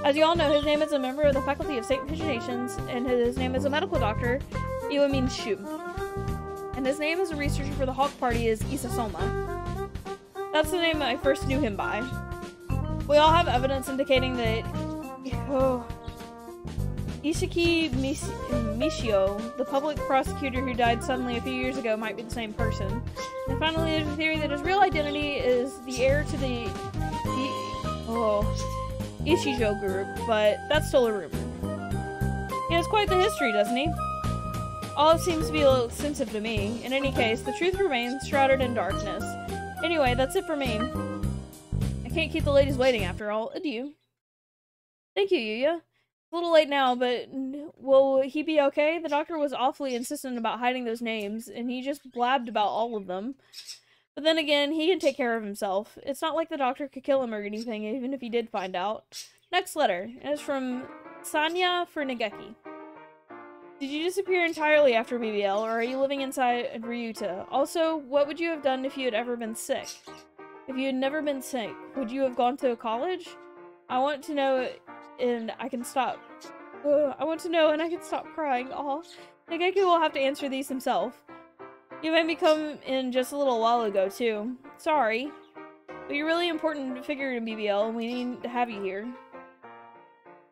as you all know, his name is a member of the Faculty of State Viginations, and his name is a medical doctor, Iwamin Shu. And his name as a researcher for the Hawk Party is Isasoma. That's the name I first knew him by. We all have evidence indicating that Ishiki Mishio, the public prosecutor who died suddenly a few years ago, might be the same person. And finally, there's a theory that his real identity is the heir to the Ishijo group, but that's still a rumor. He has quite the history, doesn't he? All it seems to be a little extensive to me. In any case, the truth remains shrouded in darkness. Anyway, that's it for me. I can't keep the ladies waiting after all. Adieu. Thank you, Yuya. It's a little late now, but will he be okay? The doctor was awfully insistent about hiding those names, and he just blabbed about all of them. But then again, he can take care of himself. It's not like the doctor could kill him or anything, even if he did find out. Next letter. It's from Sanya for Nageki. Did you disappear entirely after BBL, or are you living inside Ryuta? Also, what would you have done if you had ever been sick? If you had never been sick, would you have gone to college? I want to know, and I can stop. I want to know, and I can stop crying. Aw. Nageki will have to answer these himself. You made me come in just a little while ago, too. Sorry. But you're a really important figure in BBL, and we need to have you here.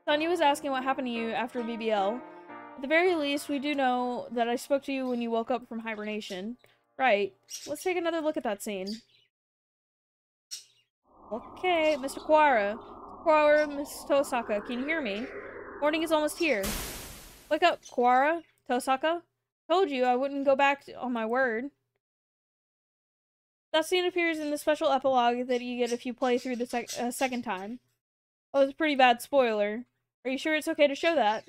Sonya was asking what happened to you after BBL. At the very least, we do know that I spoke to you when you woke up from hibernation. Right. Let's take another look at that scene. Okay, Mr. Kuwara. Kuwara, Miss Tosaka, can you hear me? Morning is almost here. Wake up, Kuwara. Tosaka. Told you I wouldn't go back on my word. That scene appears in the special epilogue that you get if you play through the second time. Oh, it's a pretty bad spoiler. Are you sure it's okay to show that?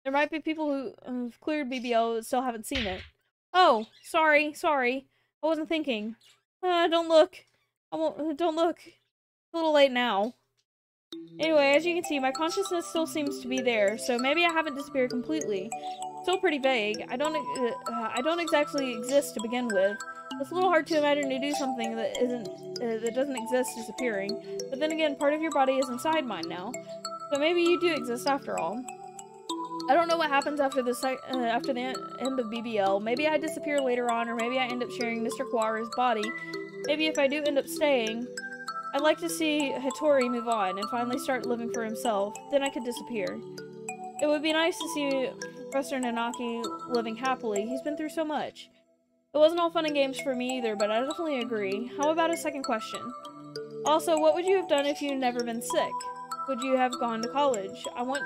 There might be people who have cleared BBL but still haven't seen it. Oh, sorry. I wasn't thinking. Don't look. Don't look. It's a little late now. Anyway, as you can see, my consciousness still seems to be there, so maybe I haven't disappeared completely. Still pretty vague. I don't exactly exist to begin with. It's a little hard to imagine to do something that doesn't exist disappearing. But then again, part of your body is inside mine now, so maybe you do exist after all. I don't know what happens after the end of BBL. Maybe I disappear later on, or maybe I end up sharing Mr. Kuwara's body. Maybe if I do end up staying, I'd like to see Hattori move on and finally start living for himself. Then I could disappear. It would be nice to see Professor Nanaki living happily. He's been through so much. It wasn't all fun and games for me either, but I definitely agree. How about a second question? Also, what would you have done if you'd never been sick? Would you have gone to college? I want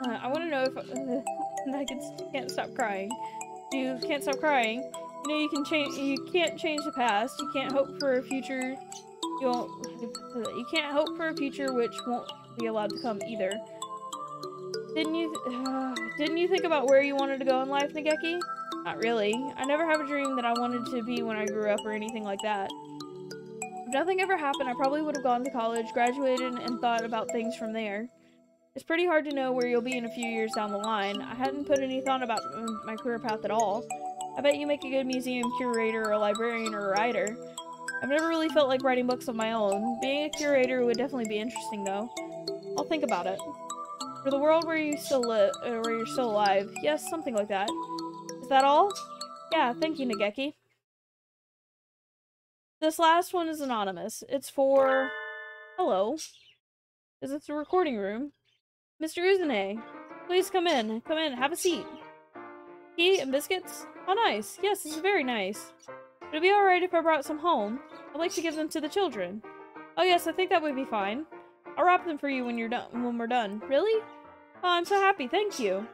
to know if I can't stop crying. You can't stop crying. You know you can't change the past. You can't hope for a future. You can't hope for a future which won't be allowed to come either. Didn't you think about where you wanted to go in life, Nageki? Not really. I never have a dream that I wanted to be when I grew up or anything like that. If nothing ever happened, I probably would have gone to college, graduated, and thought about things from there. It's pretty hard to know where you'll be in a few years down the line. I hadn't put any thought about my career path at all. I bet you make a good museum curator or a librarian or a writer. I've never really felt like writing books of my own. Being a curator would definitely be interesting, though. I'll think about it. For the world where you still live, where you're still alive. Yes, something like that. Is that all? Yeah, thank you, Nageki. This last one is anonymous. It's for... Hello. Is this the recording room? Mr. Uzune, please come in. Come in, have a seat. Tea and biscuits? How nice. Yes, this is very nice. Would it be alright if I brought some home? I'd like to give them to the children. Oh yes, I think that would be fine. I'll wrap them for you when we're done. Really? Oh, I'm so happy, thank you.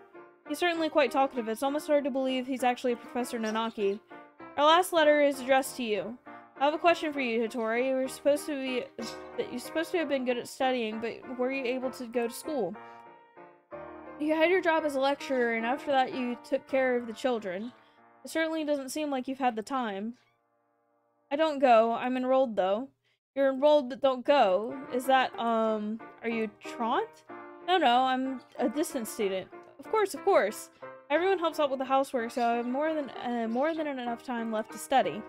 He's certainly quite talkative. It's almost hard to believe he's actually Professor Nanaki. Our last letter is addressed to you. I have a question for you, Hitori. You're supposed to have been good at studying, but were you able to go to school? You had your job as a lecturer, and after that you took care of the children. It certainly doesn't seem like you've had the time. I don't go. I'm enrolled, though. You're enrolled but don't go. Is that, are you Trant? No, I'm a distant student. Of course. Everyone helps out with the housework, so I have more than enough time left to study.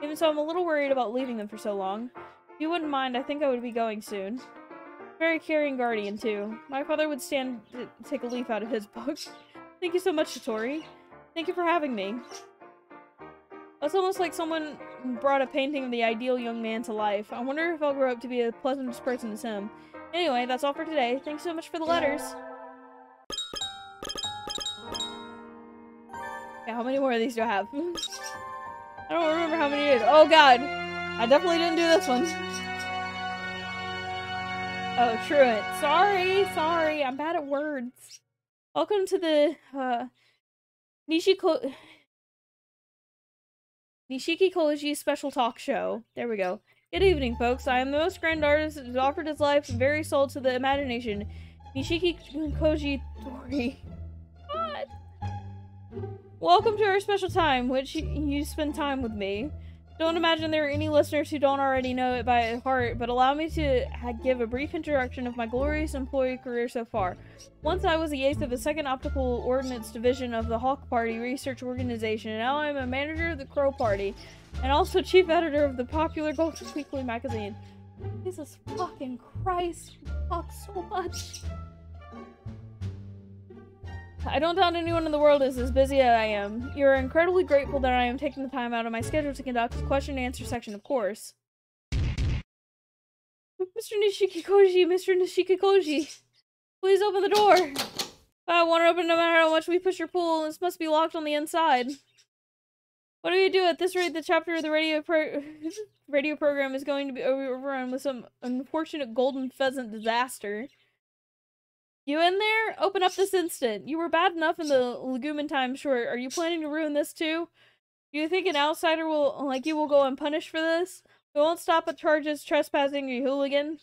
Even so, I'm a little worried about leaving them for so long. If you wouldn't mind, I think I would be going soon. Very caring guardian, too. My father would stand to take a leaf out of his book. Thank you so much, Hitori. Thank you for having me. It's almost like someone brought a painting of the ideal young man to life. I wonder if I'll grow up to be as pleasant a person as him. Anyway, that's all for today. Thanks so much for the letters. Okay, how many more of these do I have? I don't remember how many it is. Oh god! I definitely didn't do this one. Oh, truant. Sorry. I'm bad at words. Welcome to the, Nishiki Koji special talk show. There we go. Good evening, folks. I am the most grand artist that has offered his life and very soul to the imagination. Nishiki Koji Tori. God. Welcome to our special time, which you spend time with me. Don't imagine there are any listeners who don't already know it by heart, but allow me to give a brief introduction of my glorious employee career so far. Once I was the ace of the 2nd Optical Ordnance Division of the Hawk Party Research Organization, and now I'm a manager of the Crow Party, and also chief editor of the popular Golden Weekly magazine. Jesus fucking Christ, fuck so much. I don't doubt anyone in the world is as busy as I am. You're incredibly grateful that I am taking the time out of my schedule to conduct the question and answer section, of course. Mr. Nishiki-Koji, please open the door. I won't open no matter how much we push your pull. This must be locked on the inside. What do you do? At this rate, the chapter of the radio program is going to be overrun with some unfortunate golden pheasant disaster. You in there? Open up this instant. You were bad enough in the Legumin time short. Are you planning to ruin this too? Do you think an outsider like you will go unpunished for this? We won't stop at charges trespassing or hooligan.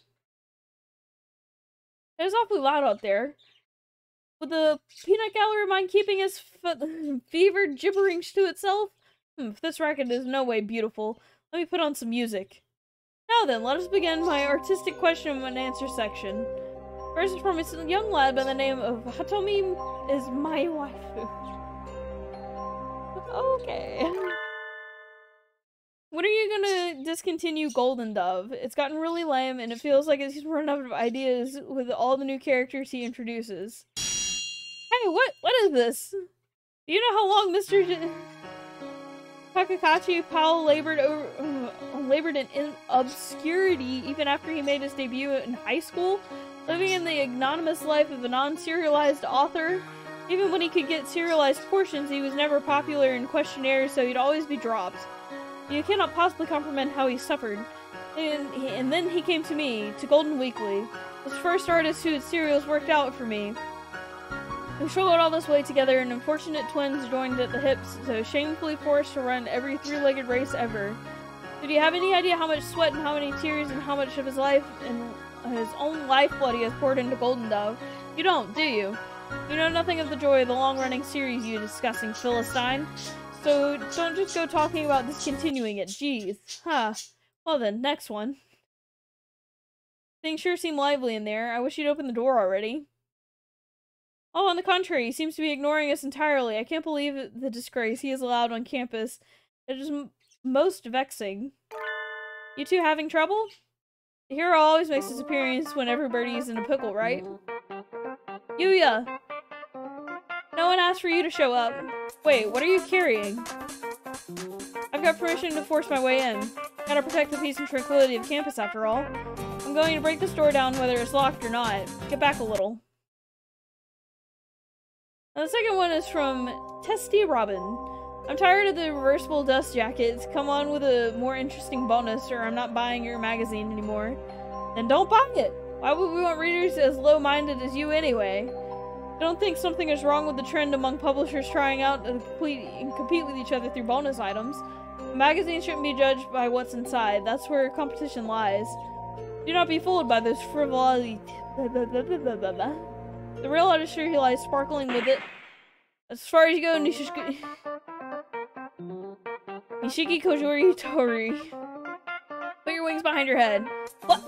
It was awfully loud out there. With the peanut gallery of mine keeping his fevered gibberish to itself? This racket is no way beautiful. Let me put on some music. Now then, let us begin my artistic question and answer section. First and foremost, a young lad by the name of Hatomi is my waifu. Okay. When are you gonna discontinue Golden Dove? It's gotten really lame, and it feels like he's run out of ideas with all the new characters he introduces. Hey, what is this? Do you know how long Mr. Takakachi Powell labored in obscurity even after he made his debut in high school? Living in the anonymous life of a non-serialized author. Even when he could get serialized portions, he was never popular in questionnaires, so he'd always be dropped. You cannot possibly comprehend how he suffered. And then he came to me, to Golden Weekly, the first artist whose serials worked out for me. We struggled all this way together, and unfortunate twins joined at the hips, so shamefully forced to run every three-legged race ever. Did you have any idea how much sweat and how many tears and how much of his life and his own lifeblood he has poured into Golden Dove? You don't, do you? You know nothing of the joy of the long-running series, you disgusting Philistine. So don't just go talking about discontinuing it, jeez. Huh. Well then, next one. Things sure seem lively in there. I wish you'd open the door already. Oh, on the contrary, he seems to be ignoring us entirely. I can't believe the disgrace he is allowed on campus. It is most vexing. You two having trouble? The hero always makes his appearance when everybody's in a pickle, right? Yuya! No one asked for you to show up. Wait, what are you carrying? I've got permission to force my way in. Gotta protect the peace and tranquility of campus after all. I'm going to break this door down whether it's locked or not. Get back a little. Now, the second one is from Testy Robin. I'm tired of the reversible dust jackets. Come on with a more interesting bonus or I'm not buying your magazine anymore. Then don't buy it! Why would we want readers as low-minded as you anyway? I don't think something is wrong with the trend among publishers trying out to compete with each other through bonus items. A magazine shouldn't be judged by what's inside. That's where competition lies. Do not be fooled by those frivolity. The real artistry lies sparkling with it. As far as you go, Nishiki Kojori Tori. Put your wings behind your head. What?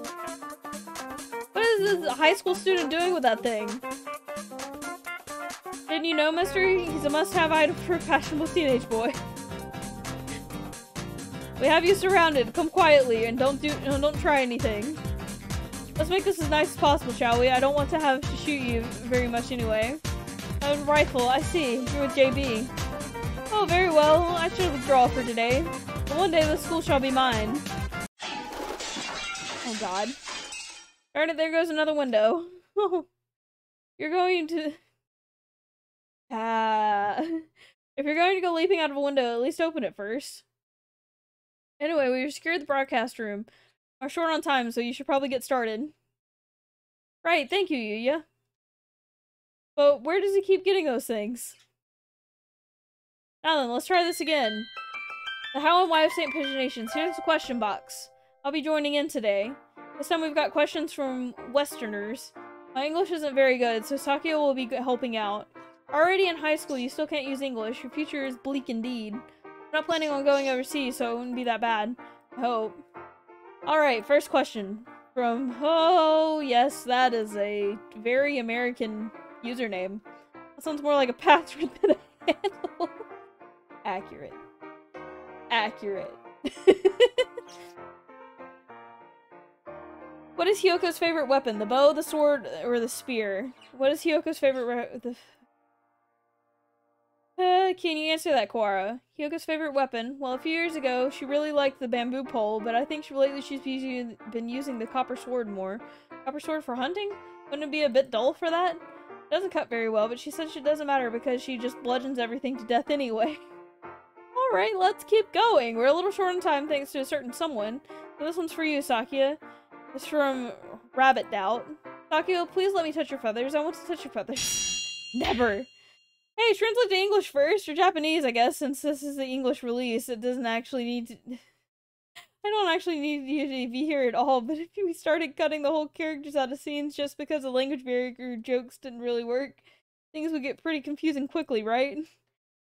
What is this high school student doing with that thing? Didn't you know, mister? He's a must-have item for a fashionable teenage boy. We have you surrounded. Come quietly and don't try anything. Let's make this as nice as possible, shall we? I don't want to have to shoot you very much anyway. A rifle, I see. You're with JB. Oh, very well. I should withdraw for today. But one day the school shall be mine. Oh god. Darn it, there goes another window. You're going to... if you're going to go leaping out of a window, at least open it first. Anyway, we secured the broadcast room. We're short on time, so you should probably get started. Right, thank you, Yuya. But where does he keep getting those things? Now then, let's try this again. The how and why of St. Paginations. Here's the question box. I'll be joining in today. This time we've got questions from Westerners. My English isn't very good, so Sakia will be helping out. Already in high school, you still can't use English. Your future is bleak indeed. I'm not planning on going overseas, so it wouldn't be that bad. I hope. Alright, first question. From... Oh, yes, that is a very American username. That sounds more like a password than a handle. Accurate. Accurate. What is Hyoko's favorite weapon? The bow, the sword, or the spear? What is Hyoko's favorite can you answer that, Quara? Hyoko's favorite weapon? Well, a few years ago, she really liked the bamboo pole, but I think lately she's been using the copper sword more. Copper sword for hunting? Wouldn't it be a bit dull for that? It doesn't cut very well, but she says it doesn't matter because she just bludgeons everything to death anyway. Alright, let's keep going. We're a little short on time thanks to a certain someone. So this one's for you, Sakia. It's from Rabbit Doubt. Sakia, please let me touch your feathers. I want to touch your feathers. Never! Hey, translate to English first, or Japanese, I guess, since this is the English release. It doesn't actually need to... I don't actually need you to be here at all, but if we started cutting the whole characters out of scenes just because the language barrier jokes didn't really work, things would get pretty confusing quickly, right?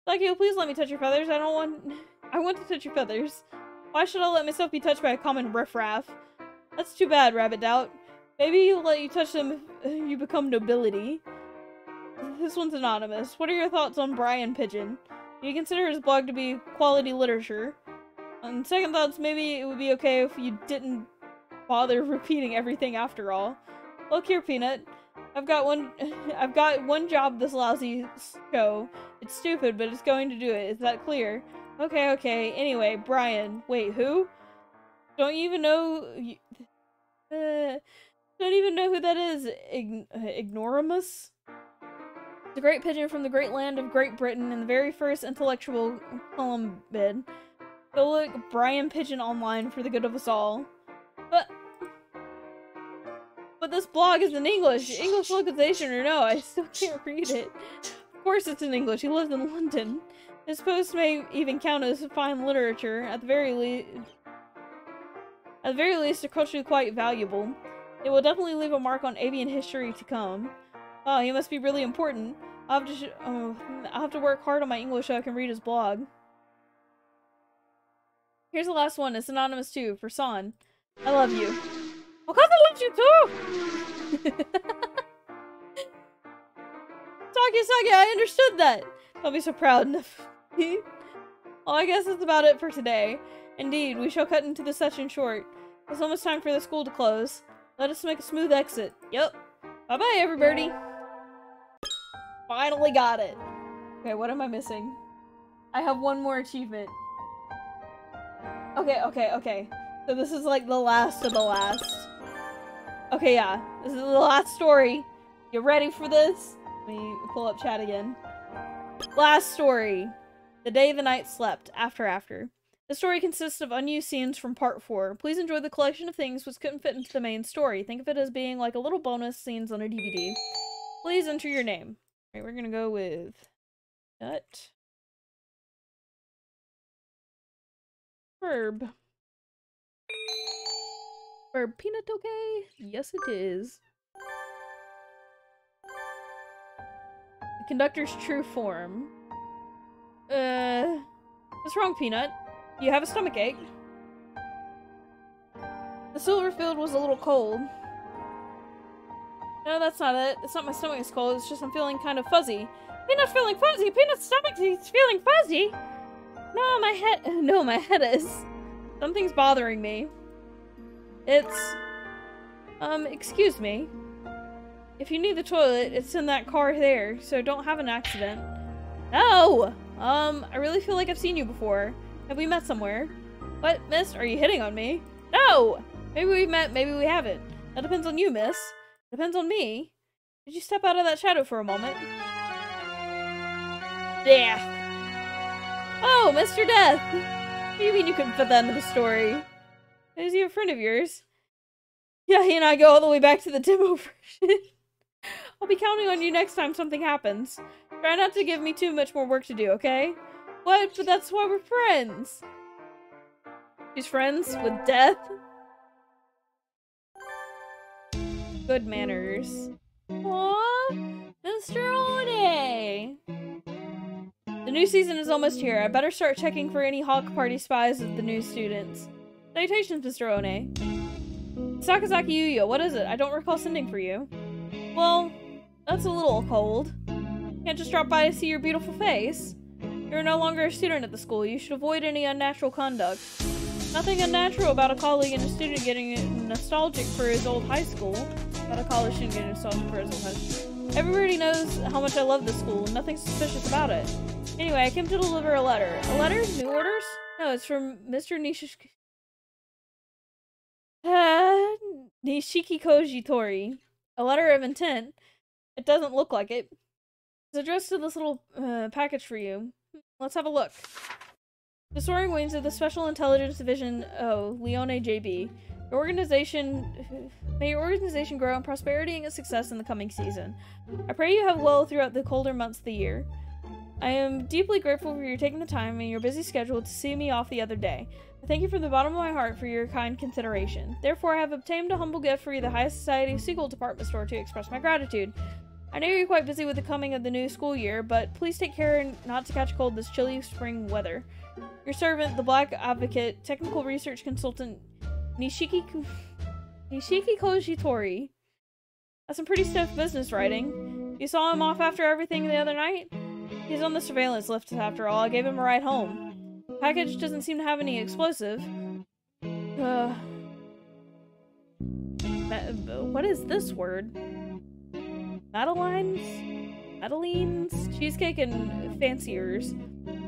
Sakia, please let me touch your feathers. I want to touch your feathers. Why should I let myself be touched by a common riffraff? That's too bad, Rabbit Doubt. Maybe he'll let you touch them if you become nobility. This one's anonymous. What are your thoughts on Brian Pigeon? Do you consider his blog to be quality literature? On second thoughts, maybe it would be okay if you didn't bother repeating everything after all. Look here, Peanut. I've got one job this lousy show. It's stupid, but it's going to do it. Is that clear? Okay. Anyway, Brian. Wait, who? Don't you even know... don't even know who that is. Ignoramus? The great pigeon from the great land of Great Britain and the very first intellectual Columbid. Go look Brian Pigeon online for the good of us all. But this blog is in English. English localization or no, I still can't read it. Of course it's in English. He lives in London. His post may even count as fine literature. At the very least, they're culturally quite valuable. It will definitely leave a mark on avian history to come. Oh, he must be really important. I'll have to work hard on my English so I can read his blog. Here's the last one. It's anonymous too, for San. I love you. Okada loves you too! Takisaki, I understood that! Don't be so proud. Well, I guess that's about it for today. Indeed, we shall cut into the session short. It's almost time for the school to close. Let us make a smooth exit. Yep. Bye-bye, everybody! Finally got it! Okay, what am I missing? I have one more achievement. Okay. So this is like the last of the last. Okay, yeah. This is the last story. You ready for this? Let me pull up chat again. Last story. The Day the Knight Slept. After. The story consists of unused scenes from part 4. Please enjoy the collection of things which couldn't fit into the main story. Think of it as being like a little bonus scenes on a DVD. Please enter your name. Alright, we're gonna go with... Nut. Verb. Verb peanut, okay? Yes, it is. The conductor's true form. What's wrong, Peanut? You have a stomachache? The silver field was a little cold. No, that's not it. It's not my stomach is cold, it's just I'm feeling kind of fuzzy. Peanut's feeling fuzzy! Peanut's stomach is feeling fuzzy! No, my head is. Something's bothering me. It's... excuse me. If you need the toilet, it's in that car there, so don't have an accident. No! I really feel like I've seen you before. Have we met somewhere? What, miss? Are you hitting on me? No! Maybe we've met, maybe we haven't. That depends on you, miss. Depends on me. Did you step out of that shadow for a moment? Death! Oh, Mr. Death! What do you mean you couldn't fit that into the story? Is he a friend of yours? Yeah, he and I go all the way back to the demo version. I'll be counting on you next time something happens. Try not to give me too much more work to do, okay? What? But that's why we're friends. She's friends with Death? Good manners. Aww, Mr. One. The new season is almost here. I better start checking for any Hawk Party spies of the new students. Salutations, Mr. One. Sakazaki Yuya, what is it? I don't recall sending for you. Well, that's a little cold. Can't just drop by to see your beautiful face. You're no longer a student at the school. You should avoid any unnatural conduct. Nothing unnatural about a colleague and a student getting nostalgic for his old high school. About a college student getting nostalgic for his old high school. Everybody knows how much I love this school. Nothing suspicious about it. Anyway, I came to deliver a letter. A letter? New orders? No, it's from Mr. Nishiki Kojitori. A letter of intent. It doesn't look like it. It's addressed to this little package for you. Let's have a look. The soaring wings of the Special Intelligence Division, Leone JB. May your organization grow in prosperity and success in the coming season. I pray you have well throughout the colder months of the year. I am deeply grateful for your taking the time in your busy schedule to see me off the other day. I thank you from the bottom of my heart for your kind consideration. Therefore, I have obtained a humble gift for you, the High Society Sequel Department Store, to express my gratitude. I know you're quite busy with the coming of the new school year, but please take care not to catch cold this chilly spring weather. Your servant, the Black Advocate, Technical Research Consultant, Nishiki Kojitori. That's some pretty stiff business writing. You saw him off after everything the other night? He's on the surveillance list after all. I gave him a ride home. Package doesn't seem to have any explosive. What is this word? Madeleines? Cheesecake and fanciers.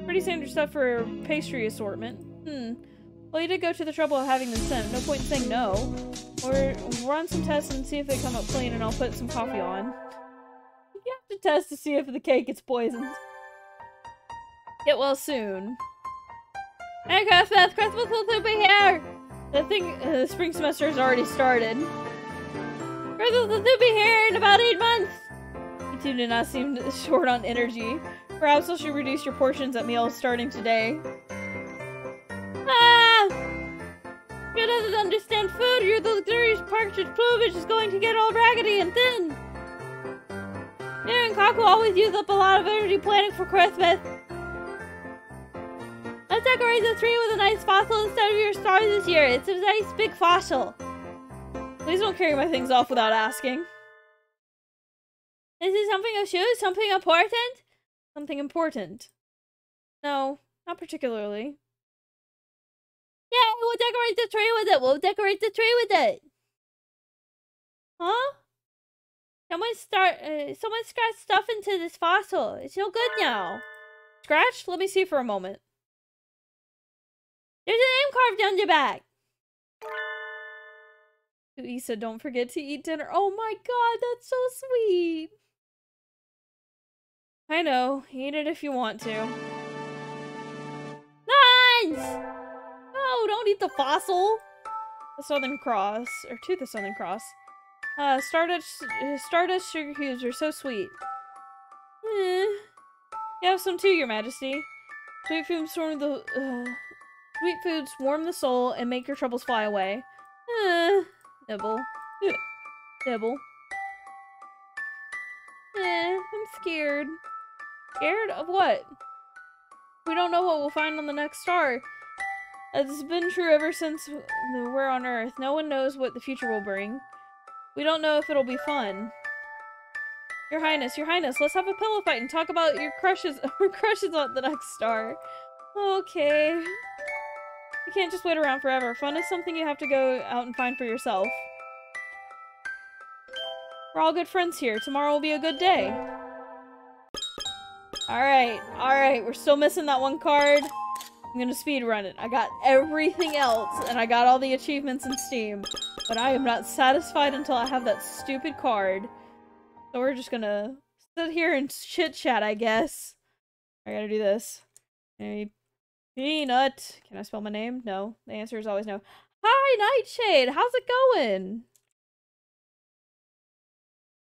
Pretty standard stuff for a pastry assortment. Well, you did go to the trouble of having them sent. No point in saying no. Or run some tests and see if they come up clean, and I'll put some coffee on. You have to test to see if the cake is poisoned. Get well soon. Hey, Christmas! Christmas will be here! The spring semester has already started. Christmas will be here in about 8 months! You two do not seem short on energy. Perhaps I should reduce your portions at meals starting today. Ah! You doesn't understand food. Your luxurious partridge plumage is going to get all raggedy and thin. You and Kaku always use up a lot of energy planning for Christmas. Let's decorate the tree with a nice fossil instead of your stars this year. It's a nice big fossil. Please don't carry my things off without asking. Is it something of shoes? Something important? Something important. No, not particularly. Yeah, we'll decorate the tree with it. We'll decorate the tree with it. Huh? Someone scratched stuff into this fossil. It's no good now. Scratched? Let me see for a moment. There's a name carved on the back. Isa, don't forget to eat dinner. Oh my god, that's so sweet. I know. Eat it if you want to. Nines! No, don't eat the fossil. The Southern Cross. Or to the Southern Cross. Stardust sugar cubes are so sweet. You have some too, Your Majesty. Sweet foods warm the soul and make your troubles fly away. Nibble. Nibble. I'm scared. Scared of what? We don't know what we'll find on the next star. It's been true ever since we're on Earth. No one knows what the future will bring. We don't know if it'll be fun. Your Highness, let's have a pillow fight and talk about your crushes on the next star. Okay. You can't just wait around forever. Fun is something you have to go out and find for yourself. We're all good friends here. Tomorrow will be a good day. Alright. We're still missing that one card. I'm gonna speedrun it. I got everything else, and I got all the achievements in Steam. But I am not satisfied until I have that stupid card. So we're just gonna sit here and chit-chat, I guess. I gotta do this. Hey, Peanut. Can I spell my name? No. The answer is always no. Hi, Nightshade! How's it going?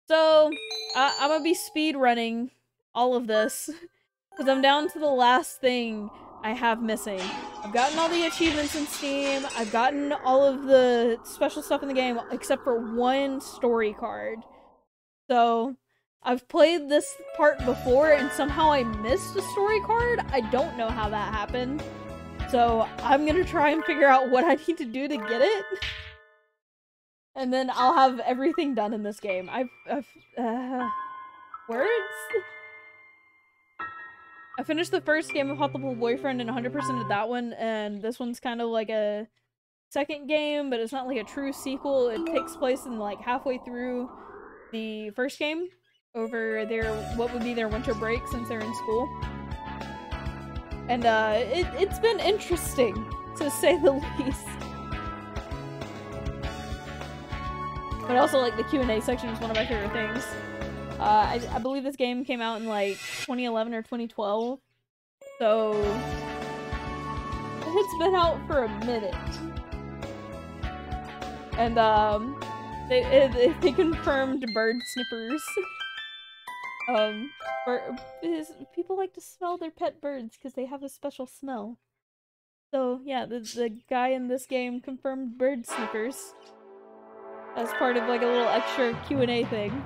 So, I'm gonna be speedrunning all of this. Because I'm down to the last thing I have missing. I've gotten all the achievements in Steam. I've gotten all of the special stuff in the game, except for one story card. So, I've played this part before, and somehow I missed a story card. I don't know how that happened. So, I'm gonna try and figure out what I need to do to get it. And then I'll have everything done in this game. Words? I finished the first game of Hot Double Boyfriend and 100%ed that one, and this one's kind of like a second game, but it's not like a true sequel. It takes place in like halfway through the first game, over their, what would be their winter break since they're in school. And it's been interesting, to say the least. But also, like, the Q&A section is one of my favorite things. I believe this game came out in, like, 2011 or 2012. So, it's been out for a minute. And, they confirmed bird sniffers. People like to smell their pet birds because they have a special smell. So, yeah, the guy in this game confirmed bird sniffers. As part of, like, a little extra Q&A thing.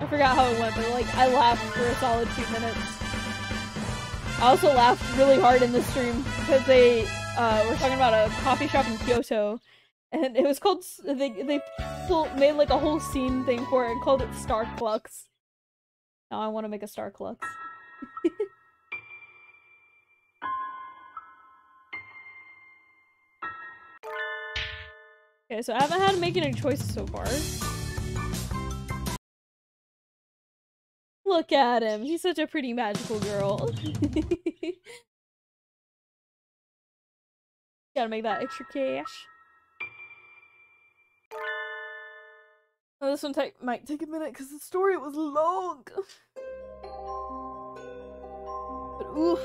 I forgot how it went, but, like, I laughed for a solid 2 minutes. I also laughed really hard in this stream because they were talking about a coffee shop in Kyoto, and it was called, they made, like, a whole scene thing for it and called it Star Clucks. Now I want to make a Star Clucks. Okay, so I haven't had to make any choices so far. Look at him. He's such a pretty magical girl. Gotta make that extra cash. Oh, this one might take a minute because the story was long. But oof.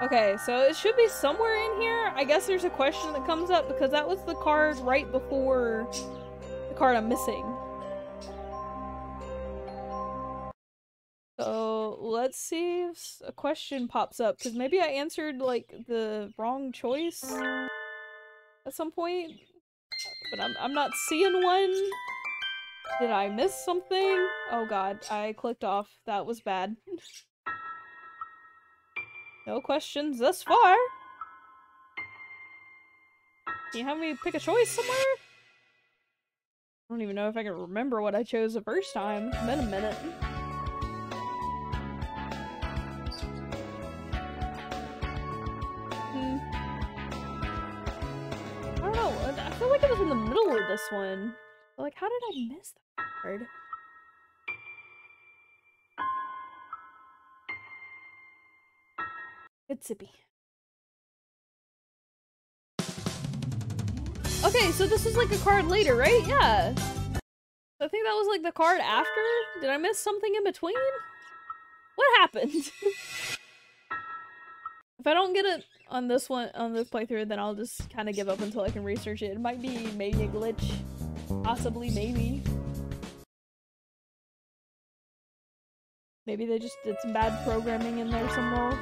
Okay, so it should be somewhere in here. I guess there's a question that comes up because that was the card right before the card I'm missing. So let's see if a question pops up because maybe I answered like the wrong choice at some point, but I'm not seeing one. Did I miss something? Oh god, I clicked off. That was bad. No questions thus far. Can you have me pick a choice somewhere? don't even know if I can remember what I chose the first time. It's been a minute. I don't know. I feel like it was in the middle of this one. Like, how did I miss that card? Good sippy. Okay, so this was like a card later, right? Yeah. I think that was like the card after? Did I miss something in between? What happened? If I don't get it on this one, on this playthrough, then I'll just kind of give up until I can research it. It might be maybe a glitch. Possibly, maybe. Maybe they just did some bad programming in there somewhere.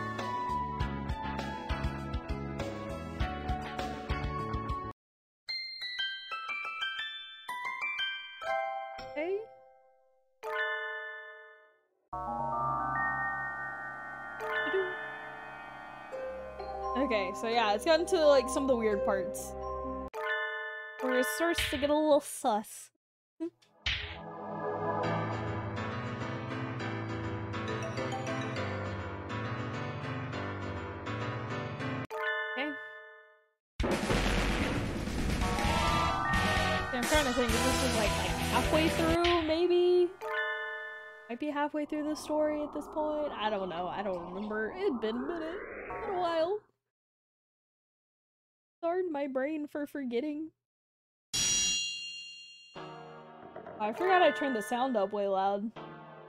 Okay. Okay, so yeah, it's gotten to like some of the weird parts. Where it starts to get a little sus. Okay. I'm trying to think if this is like halfway through, maybe? Might be halfway through the story at this point. I don't know. I don't remember. It'd been a minute. Been a while. Darn my brain for forgetting. I forgot I turned the sound up way loud.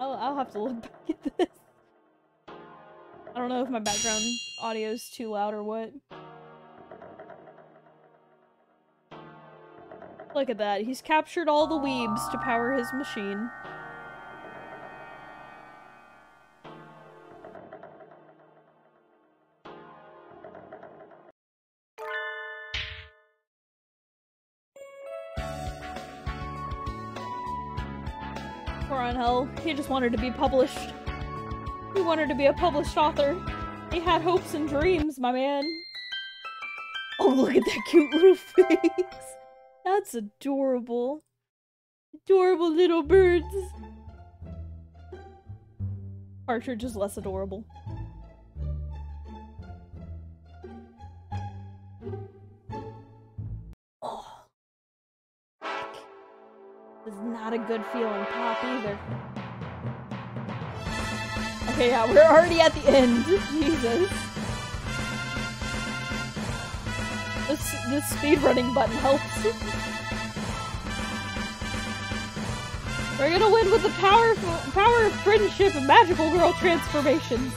I'll have to look back at this. I don't know if my background audio is too loud or what. Look at that. He's captured all the weebs to power his machine. Poor Angel. He just wanted to be published. He wanted to be a published author. He had hopes and dreams, my man. Oh, look at that cute little face. That's adorable. Adorable little birds. Partridge is less adorable. Oh. This is not a good feeling pop either. Okay, yeah, we're already at the end. Jesus. This speedrunning button helps. We're gonna win with the power of friendship and magical girl transformations.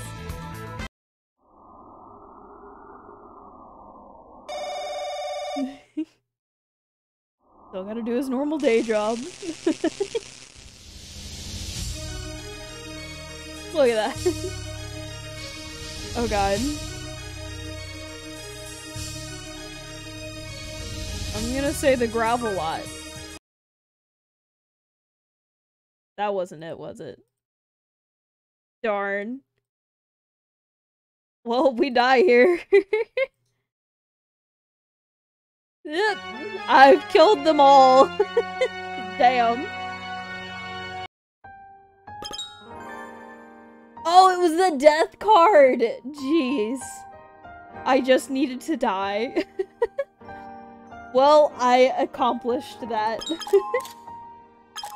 Still gotta do his normal day job. Look at that. Oh god. I'm gonna say the gravel lot. That wasn't it, was it? Darn. Well, we die here. Yep. I've killed them all. Damn. Oh, it was the death card! Jeez. I just needed to die. Well, I accomplished that.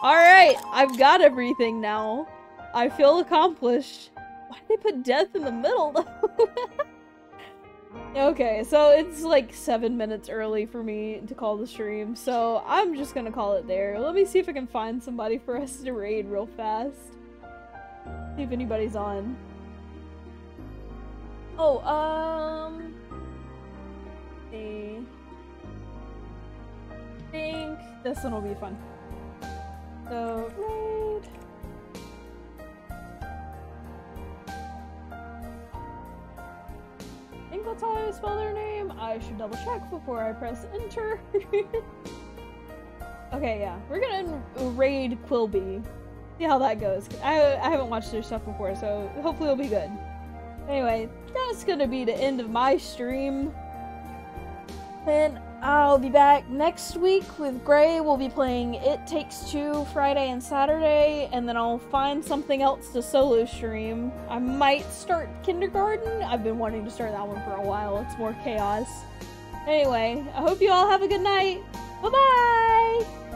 Alright, I've got everything now. I feel accomplished. Why'd they put death in the middle, though? Okay, so it's like 7 minutes early for me to call the stream, so I'm just gonna call it there. Let me see if I can find somebody for us to raid real fast. See if anybody's on. Oh, let's see. I think this one will be fun. So, raid. I think that's how I spell their name. I should double check before I press enter. Okay, yeah. We're gonna raid Quilby. See how that goes. I haven't watched their stuff before, so hopefully it'll be good. Anyway, that's gonna be the end of my stream. And I'll be back next week with Gray. We'll be playing It Takes Two Friday and Saturday, and then I'll find something else to solo stream. I might start Kindergarten. I've been wanting to start that one for a while. It's more chaos. Anyway, I hope you all have a good night. Bye-bye!